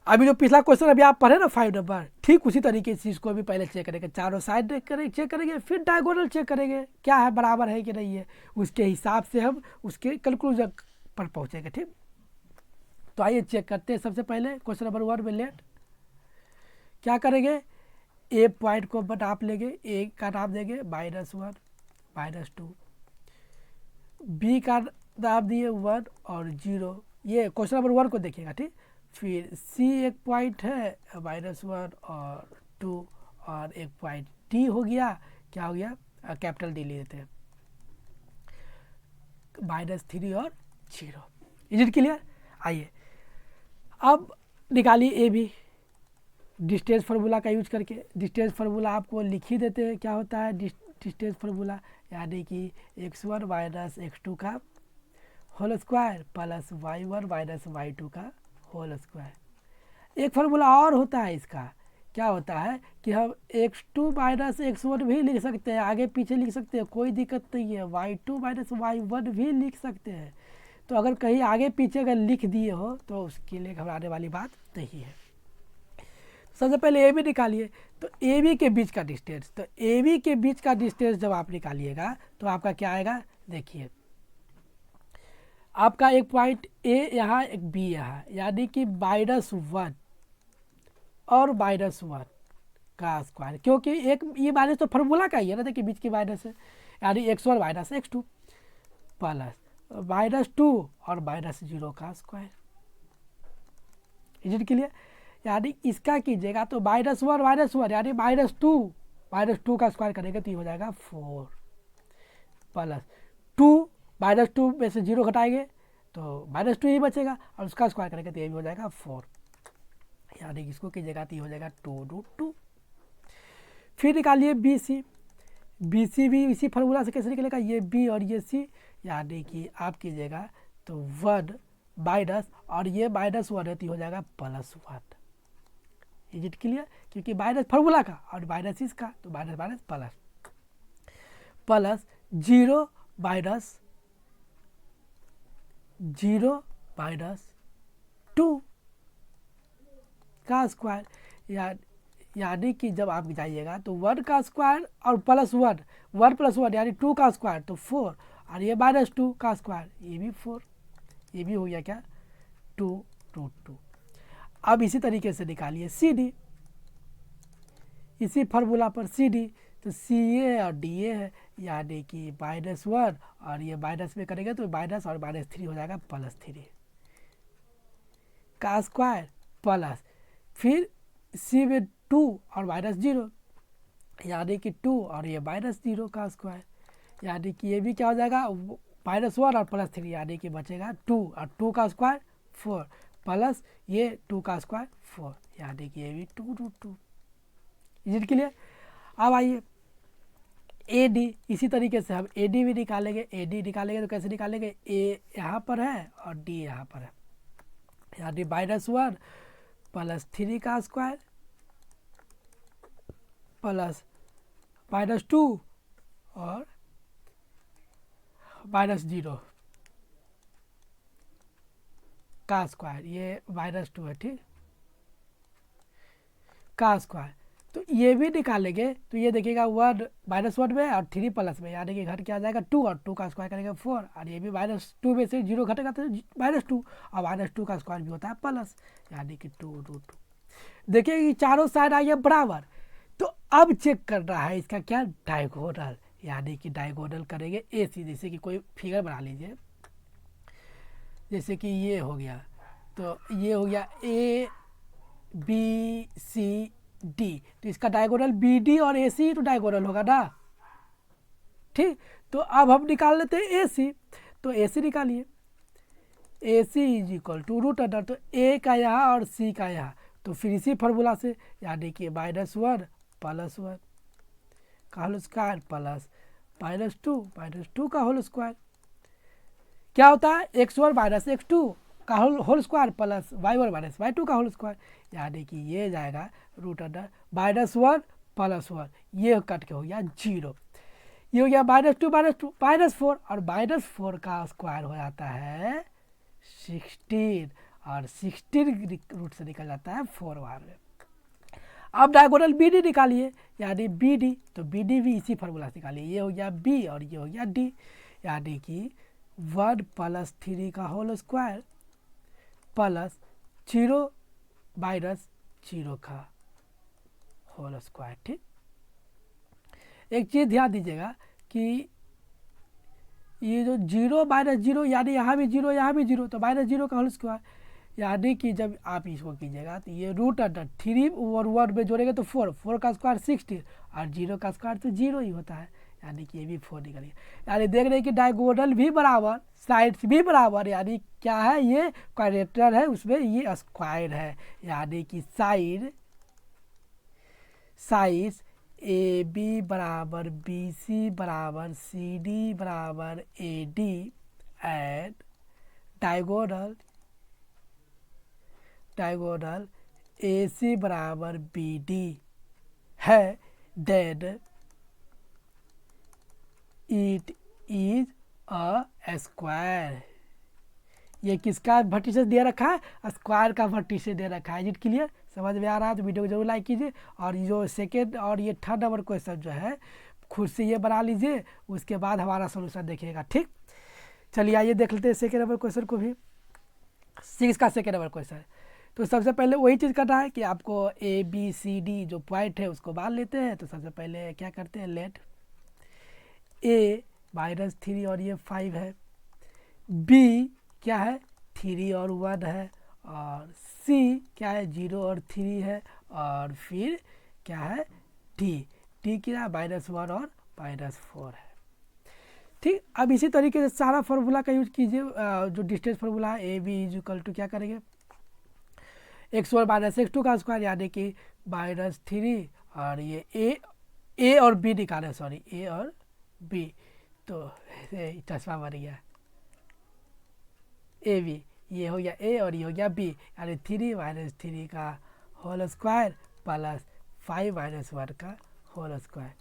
अभी जो पिछला क्वेश्चन अभी आप पढ़े ना 5 नंबर, ठीक उसी तरीके से इसको भी पहले चेक करेंगे, चारों साइड चेक करेंगे, फिर डायगोनल चेक करेंगे क्या है, बराबर है कि नहीं है, उसके हिसाब से हम उसके कंक्लूजन पर पहुंचेंगे। ठीक, तो आइए चेक करते हैं। सबसे पहले क्वेश्चन नंबर 1 में लेट क्या करेंगे, ए पॉइंट को नाप लेंगे, ए का नाम देंगे -1 -2, बी का नाम दिए 1 और 0। ये क्वेश्चन नंबर 1 को देखिएगा। ठीक, फिर सी एक पॉइंट है -1 और 2, और एक पॉइंट डी हो गया, क्या हो गया, कैपिटल डी ले लेते हैं, -3 और 0। Is it clear. आइए अब निकालिए ए बी डिस्टेंस फार्मूला का यूज करके। डिस्टेंस फार्मूला आपको लिख ही देते हैं, क्या होता है डिस्टेंस फार्मूला, यानी कि x1 माइनस x2 का whole square plus y1 minus y2 का होल स्क्वायर। एक फार्मूला और होता है इसका, क्या होता है कि हम x2 माइनस x1 भी लिख सकते हैं, आगे पीछे लिख सकते हैं, कोई दिक्कत नहीं है, y2 माइनस y1 भी लिख सकते हैं। तो अगर कहीं आगे पीछे अगर लिख दिए हो तो उसके लिए घबराने वाली बात नहीं है। सबसे पहले ए बी निकालिए। तो ए बी के बीच का डिस्टेंस, तो ए बी के बीच का डिस्टेंस जब आप निकालिएगा तो आपका क्या आएगा, देखिए आपका एक पॉइंट ए यहाँ, एक बी यहाँ, यानी कि -1 और -1 का स्क्वायर, क्योंकि एक ये माइनस तो फार्मूला का ही है ना, देखिए बीच की माइनस है, यानी x1 माइनस x2 प्लस -2 और -0 का स्क्वायर। Is it clear. यानी इसका कीजिएगा तो -1 यानी -2 का स्क्वायर करेंगे तो ये हो जाएगा 4 प्लस 2 -2 में से 0 घटाएंगे तो -2 ही बचेगा, और उसका स्क्वायर करेंगे तो ये भी हो जाएगा 4, यानी इसको कीजिएगा तो ये हो जाएगा 2√2। फिर निकालिए बी सी भी इसी फार्मूला से कैसे निकलेगा, ये बी और ये सी, यानी कि आप कीजिएगा तो 1 माइनस और ये -1 है तो हो जाएगा +1। इज इट क्लियर, क्योंकि माइनस फार्मूला का और माइनस इसका, तो minus minus plus, plus 0 minus 2 का स्क्वायर, यानी कि जब आप जाइएगा तो 1 का स्क्वायर और +1, 1 + 1 यानी 2 का स्क्वायर तो 4, और ये -2 का स्क्वायर ये भी 4, ये भी हो गया क्या 2√2। अब इसी तरीके से निकालिए सी डी, इसी फार्मूला पर सी डी, तो सी ए और डी ए है, यानी कि -1 और ये माइनस में करेंगे तो माइनस और -3 हो जाएगा +3 का स्क्वायर, प्लस फिर सी में 2 और -0 यानी कि 2 और ये -0 का स्क्वायर, यानी कि ये भी क्या हो जाएगा -1 और +3 यानी कि बचेगा 2 और 2 का स्क्वायर 4 प्लस ये 2 का स्क्वायर 4, यानी कि ये भी 2√2। Is it clear. अब आइए ए डी, इसी तरीके से हम ए डी भी निकालेंगे। ए डी निकालेंगे तो कैसे निकालेंगे, ए यहाँ पर है और डी यहाँ पर है, यानी -1 +3 का स्क्वायर प्लस -2 और -0 का स्क्वायर, ये -2 है ठीक, का स्क्वायर तो ये भी निकालेंगे तो ये देखिएगा 1 -1 में और 3 प्लस में, यानी कि घट के आ जाएगा 2 और 2 का स्क्वायर करेंगे 4, और ये भी -2 में से 0 घटेगा तो -2, और -2 का स्क्वायर भी होता है प्लस, यानी कि 2√2। देखिए कि चारों साइड आई है बराबर। तो अब चेक कर रहा है इसका क्या, डायगोनल, यानी कि डायगोनल करेंगे AC। जैसे कि कोई फिगर बना लीजिए, जैसे कि ये हो गया, तो ये हो गया ABCD, तो इसका डायगोनल BD और AC तो डायगोनल होगा ना, ठीक। तो अब हम निकाल लेते हैं AC, तो AC निकालिए, AC = तो A का यहाँ और C का यहाँ, तो फिर इसी फार्मूला से, यानी कि -1 + 1 का होल स्क्वायर प्लस -2 का होल स्क्वायर, क्या होता है x1 - x2 का whole square plus y1 - y2 का होल स्क्वायर, यानी कि ये जाएगा √1 + 1, ये कट के हो गया 0। ये हो गया -2 -4, और -4 का स्क्वायर हो जाता है 16, और 16 रूट से निकल जाता है 4 बाहर में। अब डायगोनल BD निकालिए, यानी BD, तो BD भी इसी फार्मूला से निकालिए, ये हो गया B और ये हो गया D, यानी कि 1 + 3 का होल स्क्वायर प्लस 0 - 0 का होल स्क्वायर, ठीक। एक चीज़ ध्यान दीजिएगा कि ये जो 0 - 0, यानी यहाँ भी 0 यहाँ भी 0, तो -0 का होल स्क्वायर, यानी कि जब आप इसको कीजिएगा तो ये √3 और 1 में जोड़ेंगे तो 4 का स्क्वायर 16, और 0 का स्क्वायर तो 0 ही होता है, यानी कि ये भी 4 निकलेगा। यानी देख रहे हैं कि डायगोनल भी बराबर, साइड्स भी बराबर, यानी क्या है, ये क्वाड्रेटर है, उसमें ये स्क्वायर है, यानी कि side AB = BC = CD = AD, and diagonal AC = BD है, then it is a square. ये किसका वर्टिसेस दे रखा है, स्क्वायर का वर्टिसेस दे रखा है। इट क्लियर, समझ में आ रहा है तो वीडियो को जरूर लाइक कीजिए, और जो सेकेंड और ये थर्ड नंबर क्वेश्चन जो है खुद से ये बना लीजिए, उसके बाद हमारा सोल्यूशन देखिएगा, ठीक। चलिए आइए देख लेते हैं सेकेंड नंबर क्वेश्चन को भी। 6 का सेकेंड नंबर क्वेश्चन, तो सबसे पहले वही चीज़ करना है कि आपको ABCD जो पॉइंट है उसको मान लेते हैं। तो सबसे पहले क्या करते हैं, लेट A -3 और ये 5 है, B क्या है 3 और 1 है, और C क्या है 0 और 3 है, और फिर क्या है D क्या है -1 और -4 है, ठीक। अब इसी तरीके से सारा फार्मूला का यूज कीजिए, जो डिस्टेंस फार्मूला है AB = क्या करेंगे, x1 - x2 का स्क्वायर, यानी कि -3, और ये A और B निकाले, सॉरी A और B, तो चश्मा बन गया AB, ये हो गया A और ये हो गया B, यानी 3 - 3 का होल स्क्वायर प्लस 5 - 1 का होल स्क्वायर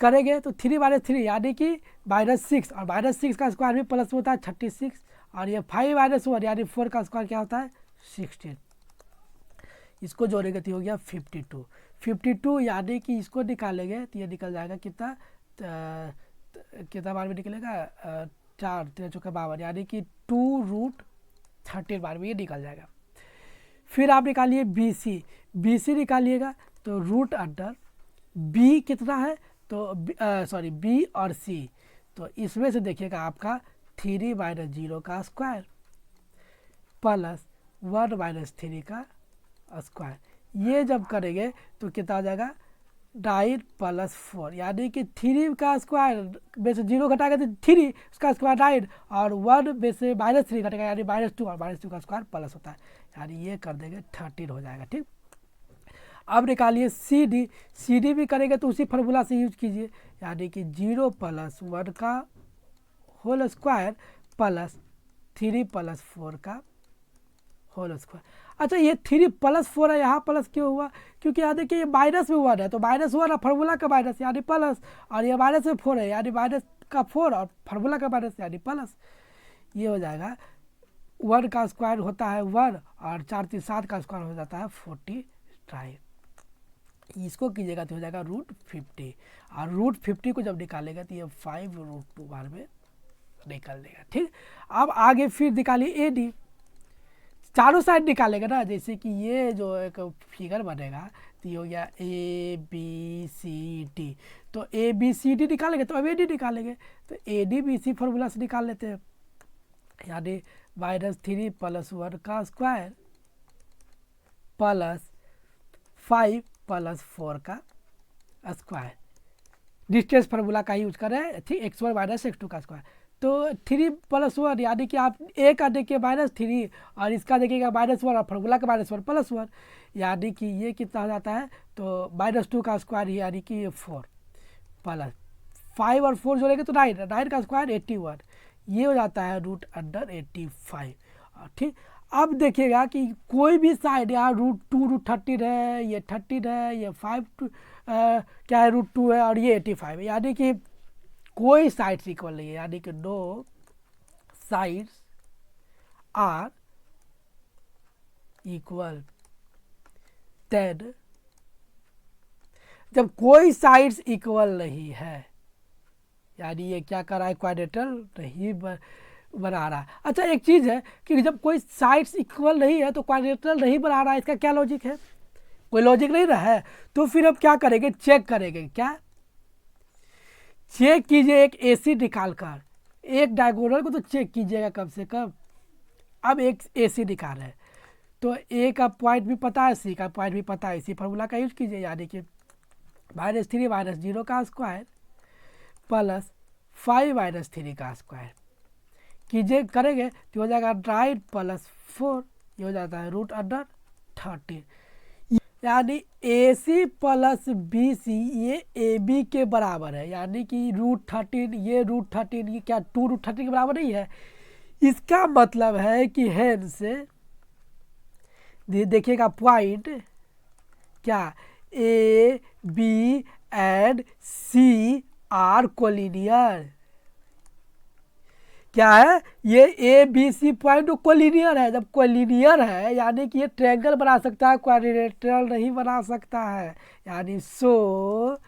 करेंगे, तो 3 - 3 यानी कि -6, और -6 का स्क्वायर भी प्लस होता है 36, और ये 5 - 1 यानी 4 का स्क्वायर क्या होता है 16, इसको जोड़ेंगे तो हो गया 52, यानी कि इसको निकालेंगे तो ये निकल जाएगा कितना, कितना बार में निकलेगा, 4 3 चौका 52, यानी कि 2√13 बार में ये निकल जाएगा। फिर आप निकालिए BC निकालिएगा, तो √अंडर B कितना है, तो सॉरी B और C, तो इसमें से देखिएगा आपका 3 - 0 का स्क्वायर प्लस 1 - 3 का स्क्वायर, ये जब करेंगे तो कितना आ जाएगा 9 + 4, यानी कि 3 का स्क्वायर में से 0 घटाएगा तो 3, उसका स्क्वायर 9, और 1 में से -3 घटेगा, यानी -2, और -2 का स्क्वायर प्लस होता है, यानी ये कर देंगे 13 हो जाएगा, ठीक। अब निकालिए CD भी करेंगे तो उसी फार्मूला से यूज कीजिए, यानी कि 0 + 1 का होल स्क्वायर प्लस 3 + 4 का होल स्क्वायर। अच्छा, ये 3 + 4 है, यहाँ प्लस क्यों हुआ, क्योंकि यहाँ देखिए ये माइनस में 1 है, तो -1 और फार्मूला का माइनस यानी प्लस, और ये माइनस में 4 है, यानी माइनस का 4 और फार्मूला का माइनस यानी प्लस, ये हो जाएगा 1 का स्क्वायर होता है 1, और 4 3 7 का स्क्वायर हो जाता है 45। इसको कीजिएगा तो हो जाएगा √50, और √50 को जब निकालेगा तो ये 5√2 बार में निकल देगा। ठीक, अब आगे फिर निकालिए AD, चारों साइड निकालेगा ना, जैसे कि ये जो एक फिगर बनेगा तो ये हो गया ABCD, तो ABCD निकालेंगे तो अब AD निकालेंगे, तो ADBC फॉर्मूला से निकाल लेते हैं, यानी -3 + 1 का स्क्वायर प्लस 5 + 4 का स्क्वायर, डिस्टेंस फार्मूला का यूज करें। ठीक, x1 - x2 का स्क्वायर, तो 3 + 1 यानी कि आप ए का देखिए -3 और इसका देखिएगा -1 और फार्मूला का -1 + 1, यानी कि ये कितना हो जाता है, तो -2 का स्क्वायर यानी कि 4 प्लस 5 और 4 जोड़ेंगे तो 9, 9 का स्क्वायर 81, ये हो जाता है √85। ठीक, अब देखिएगा कि कोई भी साइड यहाँ √2 √13 है, ये 13 है, ये 5 क्या है √2 है और ये 85 है, यानी कि कोई साइड्स इक्वल नहीं है, यानी कि no sides are equal. Then जब कोई साइड्स इक्वल नहीं है, यानी ये क्या कर रहा है, क्वाड्रेटरल नहीं बना रहा है। अच्छा, एक चीज़ है कि जब कोई साइड्स इक्वल नहीं है तो क्वाड्रेटरल नहीं बना रहा है, इसका क्या लॉजिक है, कोई लॉजिक नहीं रहा है, तो फिर अब क्या करेंगे, चेक करेंगे, क्या चेक कीजिए, एक AC निकाल कर, एक डायगोनल को तो चेक कीजिएगा कम से कम। अब एक AC निकाल है तो A का पॉइंट भी पता है, C का पॉइंट भी पता है, इसी फार्मूला का यूज कीजिए, यानी कि -3 - 0 का स्क्वायर प्लस 5 - 3 का स्क्वायर कीजिए, करेंगे तो हो जाएगा 9 + 4, ये हो जाता है √13, यानी AC + BC ये AB के बराबर है, यानी कि √13, ये √13, ये क्या 2 √13 के बराबर नहीं है। इसका मतलब है कि हेंस देखिएगा पॉइंट क्या AB and C are collinear, क्या है, ये ABC पॉइंट कोलिनियर है। जब कोलिनियर है यानी कि ये ट्रायंगल बना सकता है, क्वाड्रिलेटरल नहीं बना सकता है, यानी so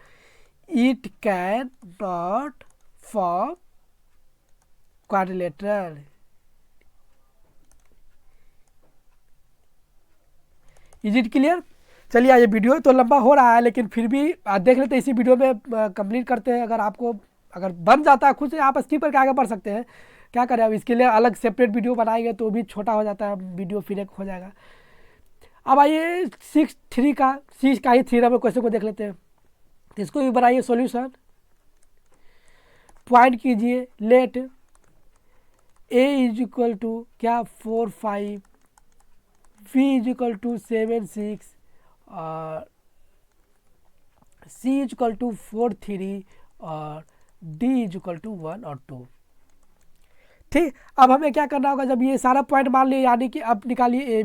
it can not form quadrilateral. Is it clear? चलिए, ये वीडियो तो लंबा हो रहा है लेकिन फिर भी देख लेते हैं, इसी वीडियो में कंप्लीट करते हैं। अगर बन जाता है खुद से, आप स्किप करके आगे बढ़ सकते हैं, क्या करें, अब इसके लिए अलग सेपरेट वीडियो बनाएंगे तो भी छोटा हो जाता है वीडियो, फिर एक हो जाएगा। अब आइए 6 का ही थ्योरम क्वेश्चन को देख लेते हैं, तो इसको भी बनाइए सॉल्यूशन। पॉइंट कीजिए, लेट A = क्या 4 5, V = 7 6 और C = 4 3 और D = 1 और 2। ठीक, अब हमें क्या करना होगा, जब ये सारा पॉइंट मान लिए, यानी कि अब निकालिए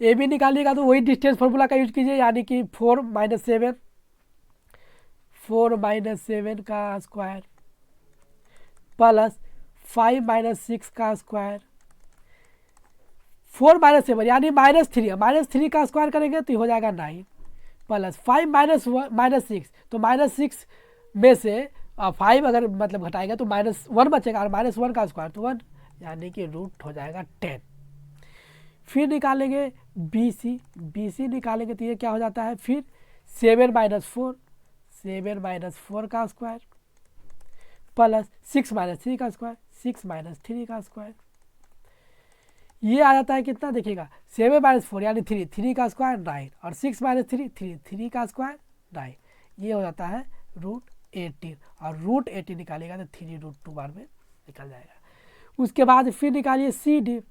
ए बी निकालिएगा तो वही डिस्टेंस फार्मूला का यूज कीजिए, यानी कि 4 - 7 का स्क्वायर प्लस 5 - 6 का स्क्वायर, 4 - 7 यानी -3 का स्क्वायर करेंगे तो हो जाएगा 9 प्लस 5 - 6, तो -6 में से 5 अगर मतलब घटाएगा तो -1 बचेगा, और -1 का स्क्वायर तो 1, यानी कि रूट हो जाएगा 10। फिर निकालेंगे BC निकालेंगे तो ये क्या हो जाता है, फिर 7 - 4 का स्क्वायर प्लस 6 - 3 का स्क्वायर, 6 - 3 का स्क्वायर, ये आ जाता है कितना, देखिएगा 7 - 4 यानी 3 का स्क्वायर 9 और 6 - 3 का स्क्वायर 9, ये हो जाता है √18, और √18 निकालेगा तो 3√2 बार में निकल जाएगा। उसके बाद फिर निकालिए CD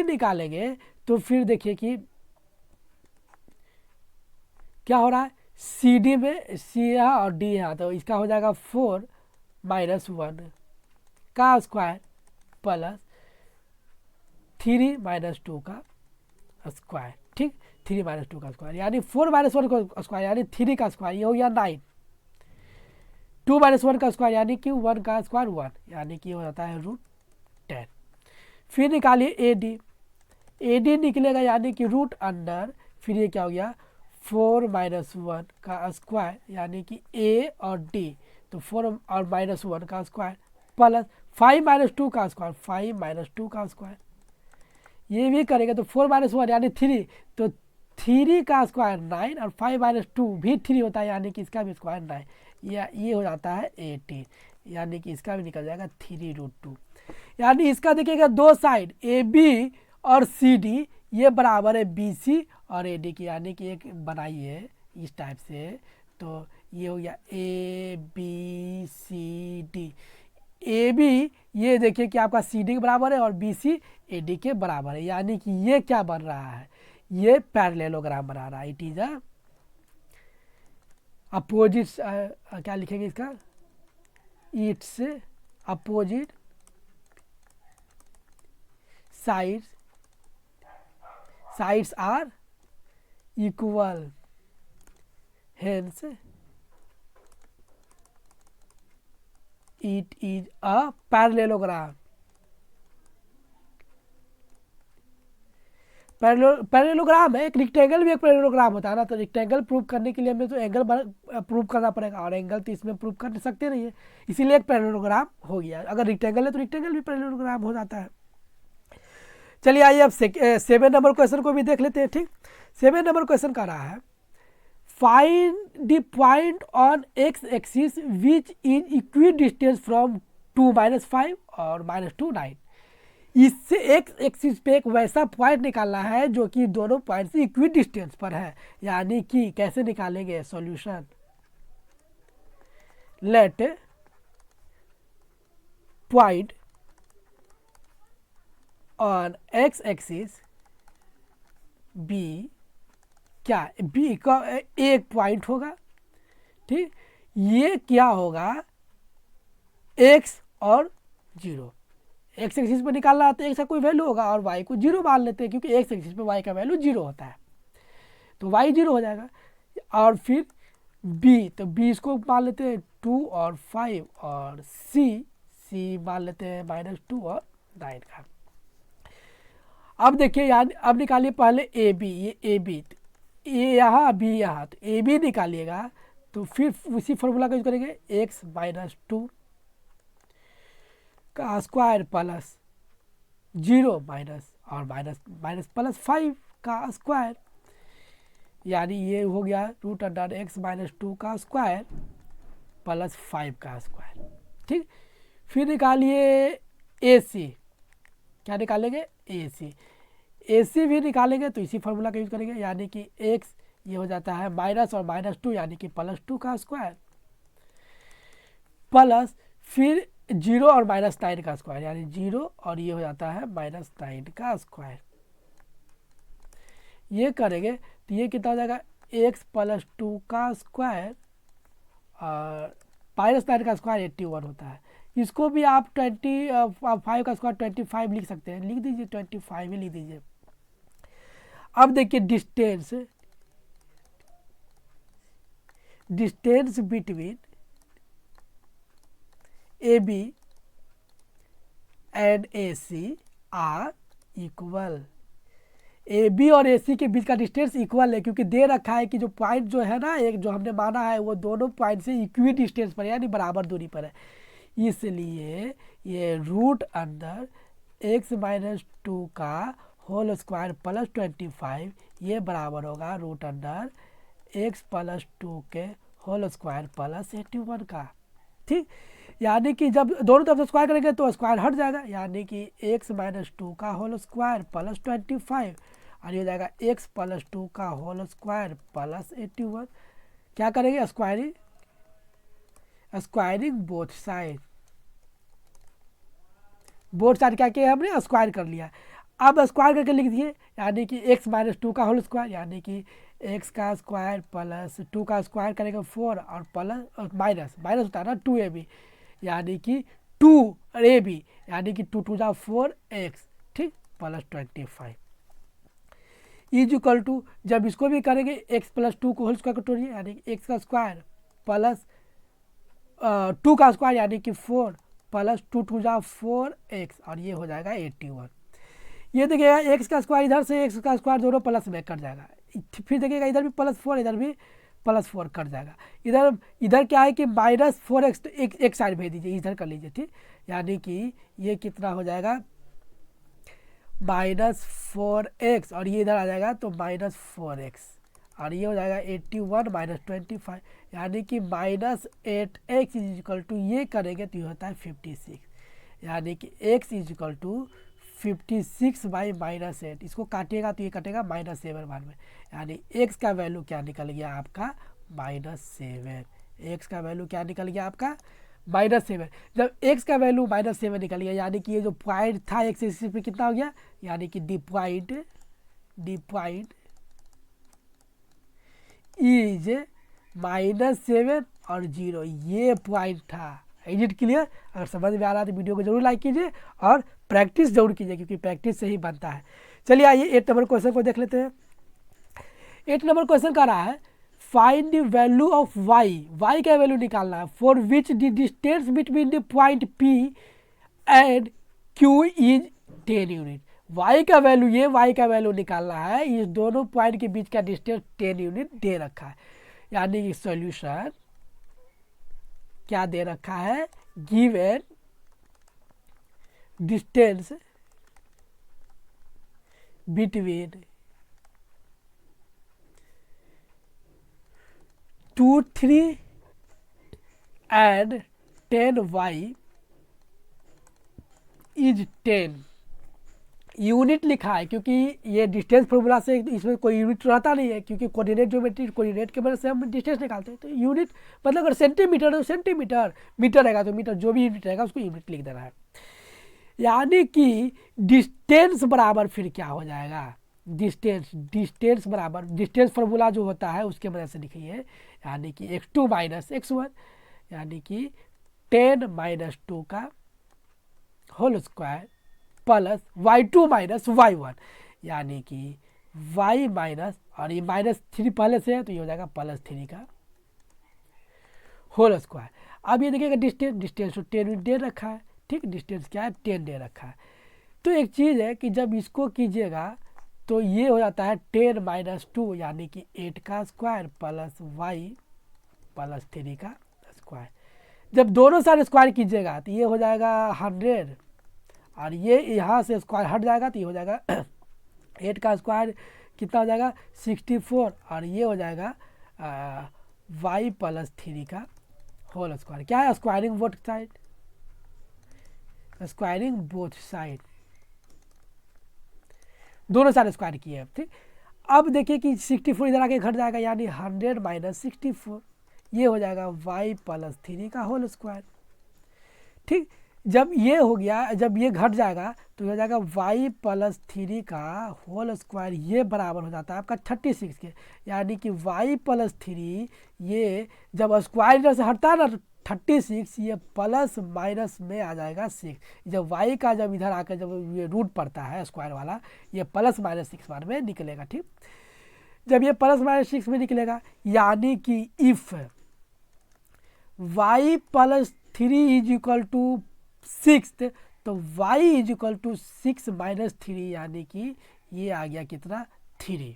निकालेंगे तो फिर देखिए कि क्या हो रहा है, CD में C यहाँ और D यहाँ, तो इसका हो जाएगा 4 - 1 का स्क्वायर प्लस 3 - 2 का स्क्वायर। ठीक, 3 - 2 का स्क्वायर यानी 4 - 1 का स्क्वायर यानी 3 का स्क्वायर, ये हो गया 9, 2 - 1 का स्क्वायर यानी कि 1 का स्क्वायर 1, यानी कि हो जाता है √10। फिर निकालिए AD निकलेगा, यानी कि √अंडर, फिर ये क्या हो गया 4 माइनस 1 का स्क्वायर यानी कि ए और डी, तो 4 और माइनस 1 का स्क्वायर प्लस 5 माइनस 2 का स्क्वायर, 5 माइनस 2 का स्क्वायर। ये भी करेंगे तो 4 माइनस 1 यानी 3, तो 3 का स्क्वायर 9 और 5 माइनस 2 भी 3 होता है यानी कि इसका भी स्क्वायर 9, या ये हो जाता है 18, यानी कि इसका भी निकल जाएगा 3√2। यानी इसका देखिएगा दो साइड ए बी और सी डी ये बराबर है बी सी और ए डी की, यानी कि एक बनाइए इस टाइप से, तो ये हो गया A B C D. A B ये देखिए कि आपका सी डी के बराबर है और बी सी ए डी के बराबर है, यानी कि ये क्या बन रहा है, ये पैरेललोग्राम बना रहा है। इट इज अपोजिट, क्या लिखेंगे इसका, it's opposite sides are equal, hence it is a parallelogram. Parallelogram है, एक रेक्टेंगल भी एक पैरेललोग्राम होता है ना, तो रेक्टेंगल प्रूव करने के लिए हमें तो एंगल प्रूव करना पड़ेगा, और एंगल तो इसमें प्रूव कर सकते नहीं है, इसीलिए एक पैरेललोग्राम हो गया। अगर रेक्टेंगल है तो रेक्टेंगल भी पैरेललोग्राम हो जाता है। चलिए आइए अब 7 नंबर क्वेश्चन को भी देख लेते हैं। ठीक, 7 नंबर क्वेश्चन का रहा है find the point on x axis which is equi distance from 2 minus 5 और माइनस 2 9। इससे एक्स एक्सिस पे एक वैसा पॉइंट निकालना है जो कि दोनों पॉइंट से इक्वी डिस्टेंस पर है, यानी कि कैसे निकालेंगे solution. Let point on x axis B, क्या बी का एक पॉइंट होगा, ठीक, ये क्या होगा एक्स और 0, एक्स एक्सिस पर निकालना है तो एक्स का कोई वैल्यू होगा और वाई को 0 मान लेते हैं, क्योंकि एक्स एक्सिस पे वाई का वैल्यू 0 होता है, तो वाई 0 हो जाएगा। और फिर बी, तो बी इसको मान लेते हैं 2 और 5, और सी मान लेते हैं -2 और 9 का। अब देखिए यार, अब निकालिए पहले ए बी, ये ए बी, ए यहाँ बी यहाँ, तो ए बी निकालिएगा तो फिर उसी फॉर्मूला का यूज करेंगे, एक्स -2 का स्क्वायर प्लस 0 माइनस और माइनस प्लस 5 का स्क्वायर, यानी ये हो गया √x -2 का स्क्वायर प्लस 5 का स्क्वायर। ठीक, फिर निकालिए ए सी, क्या निकालेंगे ए सी भी निकालेंगे तो इसी फार्मूला का यूज करेंगे, यानी कि x ये हो जाता है माइनस और -2 यानी कि +2 का स्क्वायर प्लस फिर 0 और -9 का स्क्वायर, यानी 0 और ये हो जाता है -9 का स्क्वायर। ये करेंगे तो ये कितना हो जाएगा x +2 का स्क्वायर और -9 का स्क्वायर 81 होता है। इसको भी आप 25 का स्क्वायर 25 लिख सकते हैं, लिख दीजिए 25 ही लिख दीजिए। अब देखिए distance between A B and A C are equal, A B और ए सी के बीच का डिस्टेंस इक्वल है, क्योंकि दे रखा है कि जो पॉइंट जो है ना, एक जो हमने माना है वो दोनों पॉइंट से इक्वी डिस्टेंस पर है, यानी बराबर दूरी पर है, इसलिए ये रूट अंदर x -2 का होल स्क्वायर प्लस 25 ये बराबर होगा रूट अंडर x +2 के होल स्क्वायर प्लस 81 का। ठीक, यानी कि जब दोनों तरफ से स्क्वायर करेंगे तो स्क्वायर हट जाएगा, यानी कि x -2 का होल स्क्वायर प्लस 25 और ये हो जाएगा x +2 का होल स्क्वायर प्लस 81। क्या करेंगे स्क्वायरिंग बोथ साइड क्या किया हमने, स्क्वायर कर लिया। अब स्क्वायर करके लिख दिए, यानी कि x -2 का होल स्क्वायर, यानी कि x का स्क्वायर प्लस 2 का स्क्वायर करेंगे 4 और प्लस माइनस होता है ना 2ab, यानी कि 2ab, यानी कि 2 × 4x, ठीक, प्लस 25 इज इक्वल टू, जब इसको भी करेंगे x +2 को होल स्क्वायर को तोड़िए, यानी कि x का स्क्वायर प्लस 2 का स्क्वायर यानी कि 4 प्लस 2 × 4x और ये हो जाएगा 81। ये देखिएगा x का स्क्वायर इधर से x का स्क्वायर दोनों प्लस में कट जाएगा, फिर देखिएगा इधर भी +4 इधर भी +4 कट जाएगा। इधर इधर क्या है कि -4x, तो एक साइड भेज दीजिए, इधर कर लीजिए, ठीक। यानी कि ये कितना हो जाएगा -4x, और ये इधर आ जाएगा तो -4x, और ये हो जाएगा 81 -25, यानी कि -8x इज इक्वल टू, ये करेंगे तो ये होता है 56, यानी कि x is equal to 56 by -8। इसको काटिएगा तो ये कटेगा -7 बार में, यानी x का वैल्यू क्या निकल गया आपका -7। x का वैल्यू क्या निकल गया आपका -7। जब x का वैल्यू -7 निकल गया, यानी कि ये जो पॉइंट था x एक्सिस पे कितना हो गया, यानी कि डी पॉइंट इज -7 और 0, ये पॉइंट था। Is it clear? अगर समझ में आ रहा है तो वीडियो को जरूर लाइक कीजिए और प्रैक्टिस जरूर कीजिए, क्योंकि प्रैक्टिस से ही बनता है। चलिए आइए 8 नंबर क्वेश्चन को देख लेते हैं। 8 नंबर क्वेश्चन का रहा है find the value of y का वैल्यू निकालना है for which the distance between the point P and Q is 10 unit. y का वैल्यू, ये y का वैल्यू निकालना है, इस दोनों पॉइंट के बीच का डिस्टेंस 10 यूनिट दे रखा है। यानी कि सॉल्यूशन क्या दे रखा है, given distance between 2, 3 and 10y is 10 unit लिखा है, क्योंकि ये डिस्टेंस फॉर्मूला से इसमें कोई यूनिट रहता नहीं है, क्योंकि कोऑर्डिनेट ज्योमेट्री, कोऑर्डिनेट के मदद से हम डिस्टेंस निकालते हैं। तो यूनिट मतलब अगर सेंटीमीटर तो सेंटीमीटर, मीटर रहेगा तो मीटर, जो भी यूनिट रहेगा उसको यूनिट लिख देना है। यानी कि डिस्टेंस बराबर फिर क्या हो जाएगा, डिस्टेंस बराबर, डिस्टेंस फार्मूला जो होता है उसके मदद से लिखिए, यानी कि x2 - x1, यानी कि 10 - 2 का whole square plus y2 - y1, यानी कि y माइनस, और ये -3 पहले से है तो ये हो जाएगा +3 का होल स्क्वायर। अब ये देखिएगा डिस्टेंस तो 10 दे रखा है, ठीक, डिस्टेंस क्या है 10 दे रखा है। तो एक चीज़ है कि जब इसको कीजिएगा तो ये हो जाता है 10 - 2, यानी कि 8 का स्क्वायर प्लस y +3 का स्क्वायर। जब दोनों साइड स्क्वायर कीजिएगा तो ये हो जाएगा 100, और ये यहाँ से स्क्वायर हट जाएगा तो ये हो जाएगा 8 का स्क्वायर कितना हो जाएगा 64, और ये हो जाएगा y +3 का होल स्क्वायर। क्या है, squaring both side, squaring both side, दोनों साइड स्क्वायर किए हैं, ठीक। अब देखिए कि 64 इधर आके घट जाएगा, यानी 100 - 64, ये हो जाएगा y +3 का होल स्क्वायर, ठीक। जब ये हो गया, जब ये घट जाएगा तो हो जाएगा y +3 का होल स्क्वायर, ये बराबर हो जाता है आपका 36 के, यानी कि y +3, ये जब स्क्वायर इधर से हटता है ना तो 36, ये प्लस माइनस में आ जाएगा 6। जब y का जब इधर आकर जब ये रूट पड़ता है स्क्वायर वाला, ये +-6 बार में निकलेगा, ठीक। जब ये +-6 में निकलेगा, यानी कि if y +3 is equal to 6, तो y इज इक्वल टू 6 - 3, यानी कि ये आ गया कितना 3।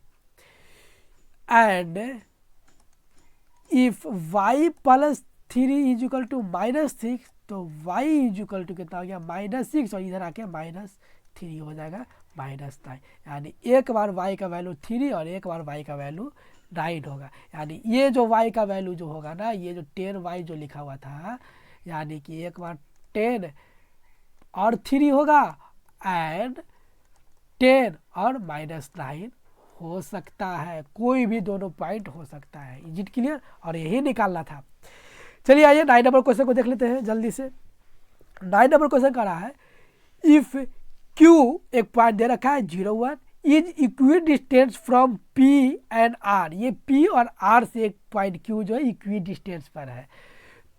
And if y +3 is equal to -6, तो y इज इक्वल टू कितना हो गया -6, और इधर आके -3 हो जाएगा -9, यानी एक बार y का वैल्यू 3 और एक बार y का वैल्यू 9 होगा। यानी ये जो y का वैल्यू जो होगा ना, ये जो 10y जो लिखा हुआ था, यानी कि एक बार 10 और 3 होगा, एंड 10 और -9 हो सकता है, कोई भी दोनों पॉइंट हो सकता है। Is it clear? और यही निकालना था। चलिए आइए 9 नंबर क्वेश्चन को देख लेते हैं जल्दी से। 9 नंबर क्वेश्चन का रहा है इफ Q एक पॉइंट दे रखा है 0, 1 is equi distance from P and R। ये P और R से एक पॉइंट Q जो है इक्वी डिस्टेंस पर है।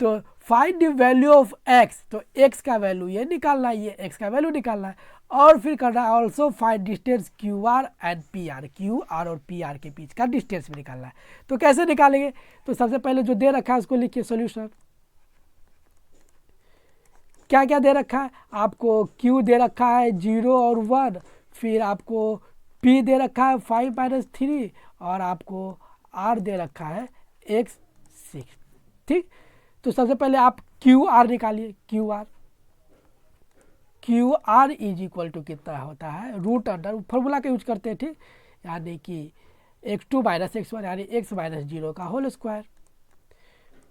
तो find the value of x, तो x का वैल्यू ये निकालना है, ये x का वैल्यू निकालना है, और फिर करना है also find distance QR and PR, QR और PR के बीच का डिस्टेंस भी निकालना है। तो कैसे निकालेंगे? तो सबसे पहले जो दे रखा है उसको लिखिए सॉल्यूशन। क्या क्या दे रखा है आपको? Q दे रखा है 0 और 1, फिर आपको P दे रखा है 5-3 और आपको R दे रखा है x6। ठीक, तो सबसे पहले आप QR निकालिए। QR इज इक्वल टू कितना होता है, रूट अंडर, फॉर्मूला का यूज करते हैं। ठीक, यानी कि x2 - x1 यानी x - 0 का होल स्क्वायर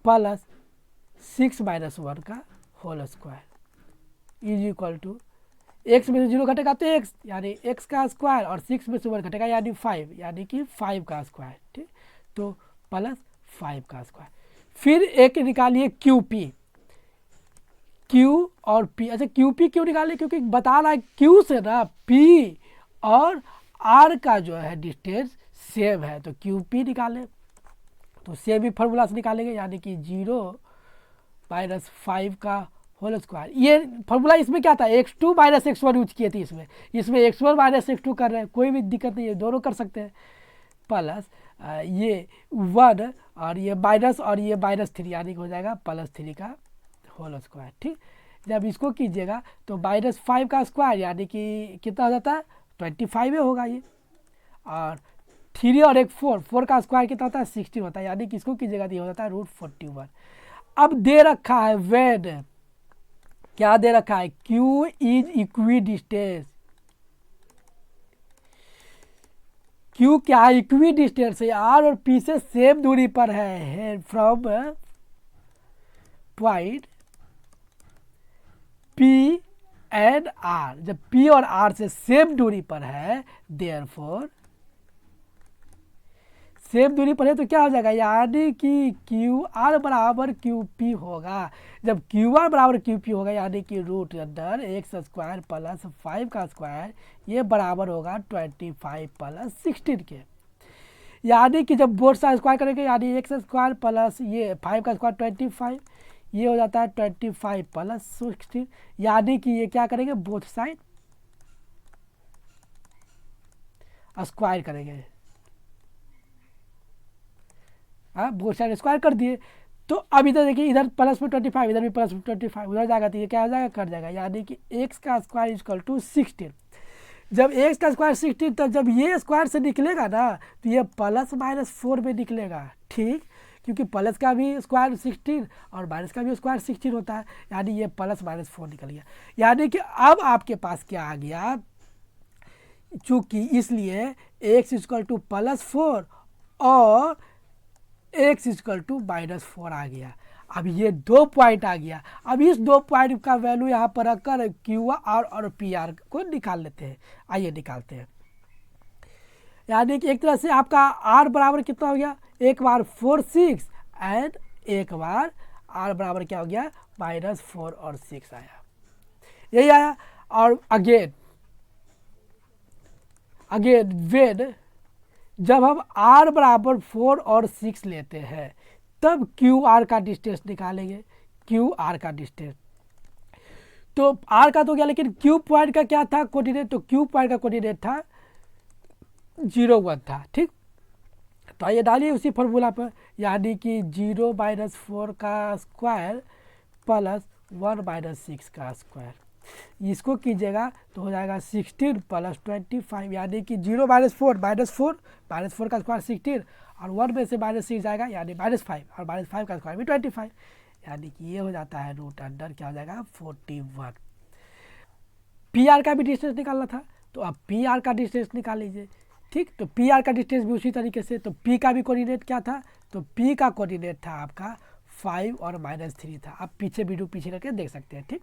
प्लस 6 - 1 का whole square is equal to x में से 0 घटेगा तो x यानी x का स्क्वायर और 6 में से 1 घटेगा यानी 5 यानी कि 5 का स्क्वायर। ठीक, तो प्लस 5 का स्क्वायर। फिर एक निकालिए QP, Q और P। अच्छा QP क्यों निकाले, क्योंकि बता रहा है Q से ना P और R का जो है डिस्टेंस सेम है, तो QP निकाले तो सेम ही फॉर्मूला से निकालेंगे यानी कि 0 - 5 का होल स्क्वायर। ये फॉर्मूला इसमें क्या था, x2 - x1 यूज किए थे। इसमें x1 - x2 कर रहे हैं, कोई भी दिक्कत नहीं है, दोनों कर सकते हैं। प्लस ये 1 और ये माइनस और ये -3 यानी कि हो जाएगा +3 का होल स्क्वायर। ठीक, जब इसको कीजिएगा तो -5 का स्क्वायर यानी कि कितना हो जाता है 25 होगा ये, और 3 और एक 4 का स्क्वायर कितना होता है 16 होता है, यानी कि इसको कीजिएगा तो ये हो जाता है √41। अब दे रखा है वेन, क्या दे रखा है, Q is equi distance. Q क्या है, इक्वी डिस्टेंस है, R और P से सेम दूरी पर है from point P and R। जब P और R से सेम दूरी पर है, देयरफॉर सेम दूरी पर है तो क्या हो जाएगा, यानी कि QR बराबर QP होगा। जब QR बराबर QP होगा यानी कि root under x square plus 5 का स्क्वायर ये बराबर होगा 25 प्लस 16 के। यानी कि जब बोथ साइड स्क्वायर करेंगे यानी x स्क्वायर प्लस ये 5 का स्क्वायर 25, ये हो जाता है 25 प्लस 16, यानी कि ये क्या करेंगे बोथ साइड स्क्वायर करेंगे। हाँ, बोथ साइड स्क्वायर कर दिए तो अब इधर देखिए, इधर प्लस में 25 इधर भी प्लस में 25 उधर जाएगा तो ये क्या हो जाएगा कट जाएगा, यानी कि x का स्क्वायर इक्वल टू 16। जब x का स्क्वायर 16 तब जब ये स्क्वायर से निकलेगा ना तो ये +-4 में निकलेगा। ठीक, क्योंकि प्लस का भी स्क्वायर 16 और माइनस का भी स्क्वायर 16 होता है, यानी ये +-4 निकल गया। यानी कि अब आपके पास क्या आ गया, चूँकि इसलिए x इक्वल टू +4 और x इक्वल टू -4 आ गया। अब ये 2 पॉइंट आ गया। अब इस 2 पॉइंट का वैल्यू यहाँ पर रखकर QR और PR को निकाल लेते हैं। आइए निकालते हैं। यानी कि एक तरह से आपका R बराबर कितना हो गया, एक बार 4 6 एंड एक बार R बराबर क्या हो गया -4 और 6 आया, यही आया। और अगेन वेन जब हम R बराबर 4 और 6 लेते हैं तब QR का डिस्टेंस निकालेंगे। QR का डिस्टेंस तो R का तो गया, लेकिन Q पॉइंट का क्या था कोऑर्डिनेट, तो Q पॉइंट का कोऑर्डिनेट था 0 1 था। ठीक, तो आइए डालिए उसी फॉर्मूला पर, यानी कि 0 - 4 का स्क्वायर प्लस 1 - 6 का स्क्वायर, इसको कीजिएगा तो हो जाएगा 16 प्लस 25, यानी कि 0 - 4 -4 का स्क्वायर 16 और 1 में से -6 जाएगा यानी -5 और -5 का स्क्वायर भी 25, यानी कि ये हो जाता है रूट अंडर क्या हो जाएगा 41। PR का भी डिस्टेंस निकालना था तो अब PR का डिस्टेंस निकाल लीजिए। ठीक, तो PR का डिस्टेंस भी उसी तरीके से, तो P का भी कोऑर्डिनेट क्या था, तो P का कोऑर्डिनेट था आपका 5 और -3 था। आप पीछे वीडियो पीछे करके देख सकते हैं। ठीक,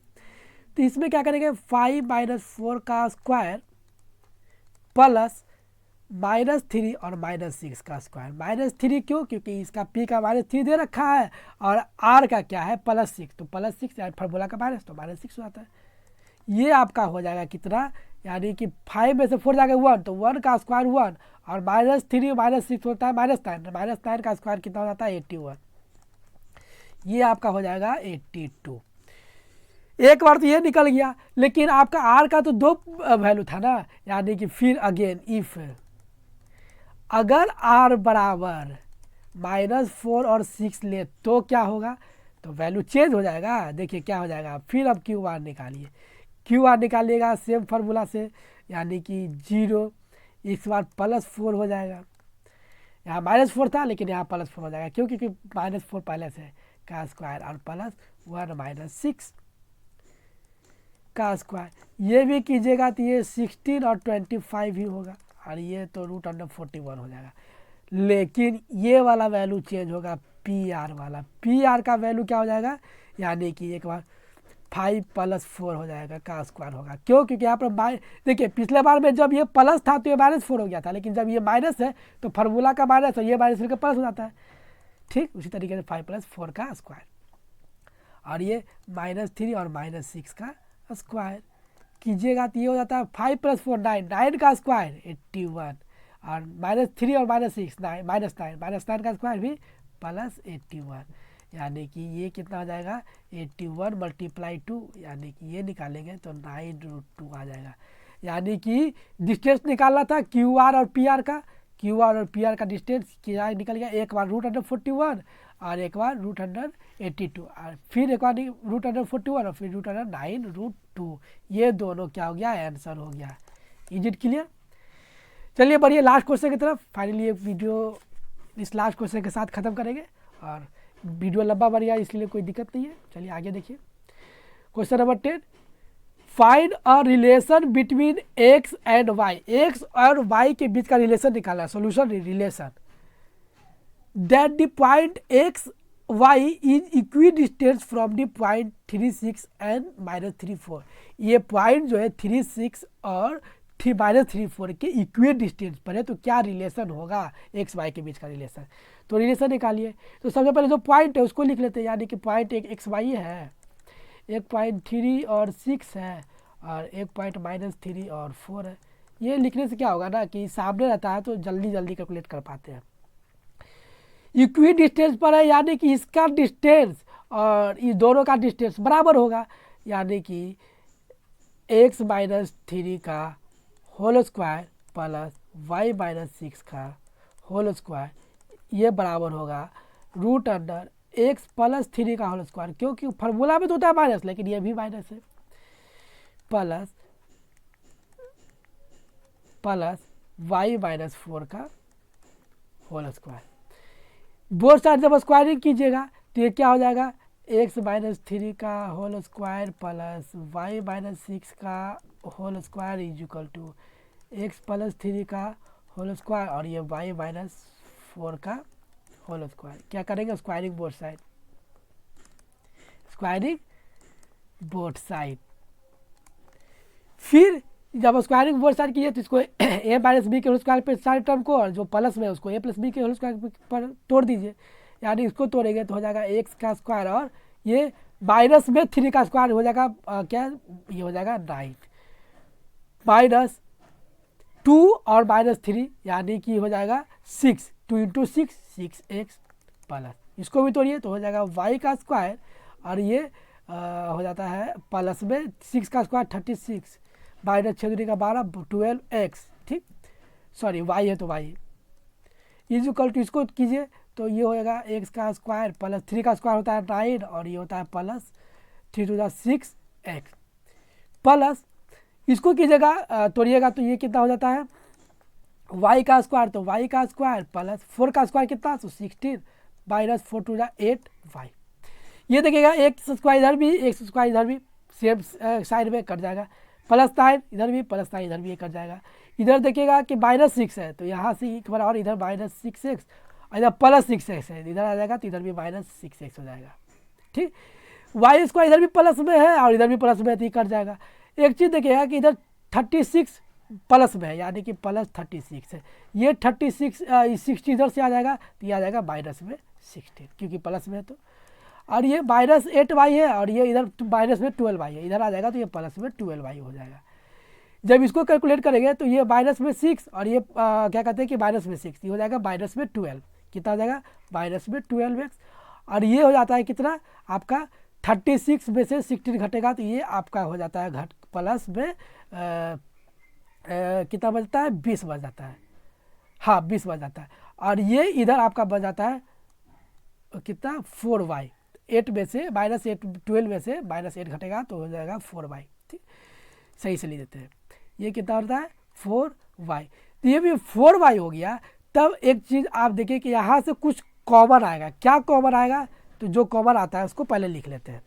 तो इसमें क्या करेंगे 5 - 4 का स्क्वायर प्लस -3 और -6 का स्क्वायर। -3 क्यों, क्योंकि इसका P का -3 दे रखा है और R का क्या है +6, तो +6 यानी फार्मूला का माइनस तो -6 हो जाता है। ये आपका हो जाएगा कितना, यानी कि 5 में से 4 जाएगा 1 तो 1 का स्क्वायर 1 और -3 -6 होता है -9 का स्क्वायर कितना हो जाता है 81। ये आपका हो जाएगा 82। एक बार तो ये निकल गया, लेकिन आपका R का तो 2 वैल्यू था ना, यानी कि फिर अगेन इफ अगर R बराबर -4 और 6 ले तो क्या होगा, तो वैल्यू चेंज हो जाएगा। देखिए क्या हो जाएगा, फिर अब QR निकालिए। QR निकालिएगा सेम फार्मूला से, यानी कि 0 इस बार +4 हो जाएगा। यहाँ -4 था लेकिन यहाँ +4 हो जाएगा, क्यों? क्योंकि -4 पहले से का स्क्वायर और +1 - 6 का स्क्वायर। ये भी कीजिएगा तो ये 16 और 25 ही होगा, और ये तो √41 हो जाएगा। लेकिन ये वाला वैल्यू चेंज होगा, PR वाला। PR का वैल्यू क्या हो जाएगा? यानी कि एक बार 5 + 4 हो जाएगा, का स्क्वायर होगा। क्यों? क्योंकि यहाँ पर देखिए पिछले बार में जब ये प्लस था तो ये -4 हो गया था, लेकिन जब ये माइनस है तो फार्मूला का माइनस है, ये माइनस करके प्लस हो जाता है। ठीक उसी तरीके से 5 + 4 का स्क्वायर, और ये -3 और -6 का स्क्वायर कीजिएगा तो ये हो जाता है 5 + 4 9, 9 का स्क्वायर 81, और -3 और -6 9, -9 का स्क्वायर भी +81, यानी कि ये कितना हो जाएगा? 81 × 2, यानी कि ये निकालेंगे तो 9√2 आ जाएगा। यानी कि डिस्टेंस निकालना था QR और PR का, QR और PR का डिस्टेंस क्या निकल गया? एक बार √141 और एक बार √182, और फिर एक बार √141 और फिर √9√2। ये दोनों क्या हो गया? आंसर हो गया। Is it clear? चलिए बढ़िए, लास्ट क्वेश्चन की तरफ। फाइनली ये वीडियो इस लास्ट क्वेश्चन के साथ ख़त्म करेंगे, और वीडियो लंबा बन गया इसलिए कोई दिक्कत नहीं है। चलिए आगे देखिए, question number 10, find a relation between x and y। x और y के बीच का रिलेशन निकालना, solution relation. That the point x y is equi distance from the point 36 and -34। ये पॉइंट जो है 36 और -34 के इक्वी डिस्टेंस पर है, तो क्या रिलेशन होगा एक्स वाई के बीच का रिलेशन? तो रिलेशन निकालिए। तो सबसे पहले जो पॉइंट है उसको लिख लेते हैं, यानी कि पॉइंट एक एक्स वाई है, एक पॉइंट 3 और 6 है, और एक पॉइंट -3 और 4 है। ये लिखने से क्या होगा ना कि सामने रहता है तो जल्दी जल्दी कैलकुलेट कर पाते हैं। इक्वी डिस्टेंस पर है, यानी कि इसका डिस्टेंस और इस दोनों का डिस्टेंस बराबर होगा, यानी कि x - 3 का होल स्क्वायर प्लस y - 6 का होल स्क्वायर, ये बराबर होगा √x + 3 का होल स्क्वायर। क्योंकि फार्मूला में तो होता है माइनस, लेकिन ये भी माइनस है, प्लस y - 4 का होल स्क्वायर। बोथ साइड जब स्क्वायरिंग कीजिएगा तो ये क्या हो जाएगा? x - 3 का होल स्क्वायर प्लस y - 6 का whole square is equal to x + 3 का होल स्क्वायर, और ये y - 4 का होल स्क्वायर। क्या करेंगे? Squaring both side, squaring both side. फिर जब स्क्वायरिंग बोथ साइड कीजिए तो इसको a - b के होल स्क्वायर पे सारे टर्म को, और जो प्लस में उसको a + b के होल स्क्वायर पर तोड़ दीजिए, यानी इसको तोड़ेंगे तो हो जाएगा x का स्क्वायर, और ये माइनस में 3 का स्क्वायर हो जाएगा क्या? ये हो जाएगा 9 -2 और -3, यानी कि हो जाएगा 6, 2 × 6 6x प्लस, इसको भी तोड़िए तो हो जाएगा y का स्क्वायर, और ये हो जाता है प्लस में 6 का स्क्वायर 36 -6 का 12 12x। ठीक, सॉरी y है तो y इज इक्वल टू, इसको कीजिए तो ये होएगा x का स्क्वायर प्लस 3 का स्क्वायर होता है 9, और ये होता है प्लस 3 × 6x प्लस, इसको कीजिएगा तोड़िएगा तो ये कितना हो जाता है? y का स्क्वायर, तो y का स्क्वायर प्लस 4 का स्क्वायर कितना? तो 16 -4 × 8y। ये देखिएगा x स्क्वायर इधर भी, x स्क्वायर इधर भी सेम साइड में कट जाएगा, +9 इधर भी, +9 इधर भी कट जाएगा। इधर देखिएगा कि -6 है तो यहाँ से एक बार और इधर -6x, और इधर +6x है, इधर आ जाएगा तो इधर भी -6x हो जाएगा। ठीक, y स्क्वायर इधर भी प्लस में है और इधर भी प्लस में है तो ये कट जाएगा। एक चीज़ देखिएगा कि इधर 36 प्लस में है, यानी कि +36 है, ये 36 60 इधर से आ जाएगा तो ये आ जाएगा -16, क्योंकि प्लस में है तो, और ये -8y है, और ये इधर माइनस में 12y है, इधर आ जाएगा तो ये प्लस में 12y हो जाएगा। जब इसको कैलकुलेट करेंगे तो ये -6 और ये क्या कहते हैं कि -6, ये हो जाएगा -12, कितना हो जाएगा? -12x, और ये हो जाता है कितना आपका? 36 में से 16 घटेगा तो ये आपका हो जाता है प्लस में कितना बचता है? 20 बच जाता है, हाँ 20 बच जाता है, और ये इधर आपका बच जाता है कितना? 4y। 8 में से -8 12 में से -8 घटेगा तो हो जाएगा 4y। ठीक, सही से ले देते हैं, ये कितना होता है? 4y। तो ये भी 4y हो गया। तब एक चीज़ आप देखिए कि यहाँ से कुछ कॉमन आएगा। क्या कॉमन आएगा? तो जो कॉमन आता है उसको पहले लिख लेते हैं।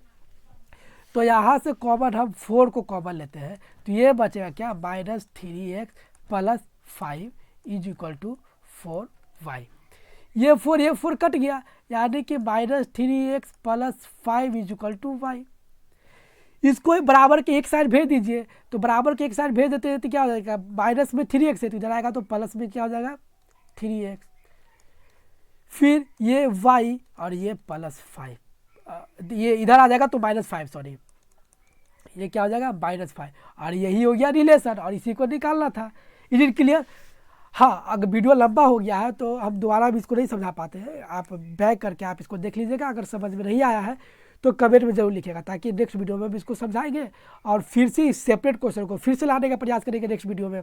तो यहाँ से कॉमन हम 4 को कॉमन लेते हैं, तो ये बचेगा क्या? -3x + 5 = 4y। ये 4 कट गया, यानी कि -3x + 5 = y। इसको बराबर के एक साइड भेज दीजिए, तो बराबर के एक साइड भेज देते हैं तो क्या हो जाएगा? माइनस में 3x है तो इधर आएगा, तो प्लस में क्या हो जाएगा? 3x। फिर ये y और ये +5, ये इधर आ जाएगा तो -5, सॉरी, ये क्या हो जाएगा? -5। और यही हो गया रिलेशन, और इसी को निकालना था। Is it clear? हाँ, अगर वीडियो लंबा हो गया है तो हम दोबारा भी इसको नहीं समझा पाते हैं, आप बैक करके आप इसको देख लीजिएगा। अगर समझ में नहीं आया है तो कमेंट में ज़रूर लिखिएगा, ताकि नेक्स्ट वीडियो में भी इसको समझाएंगे और फिर से इस सेपरेट क्वेश्चन को फिर से लाने का प्रयास करेंगे नेक्स्ट वीडियो में।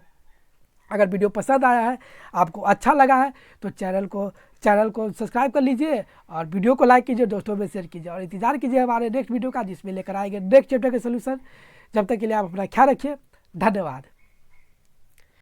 अगर वीडियो पसंद आया है, आपको अच्छा लगा है, तो चैनल को सब्सक्राइब कर लीजिए और वीडियो को लाइक कीजिए, दोस्तों में शेयर कीजिए और इंतजार कीजिए हमारे नेक्स्ट वीडियो का, जिसमें लेकर आएंगे नेक्स्ट चैप्टर के सोल्यूशन। जब तक के लिए आप अपना ख्याल रखिए। धन्यवाद।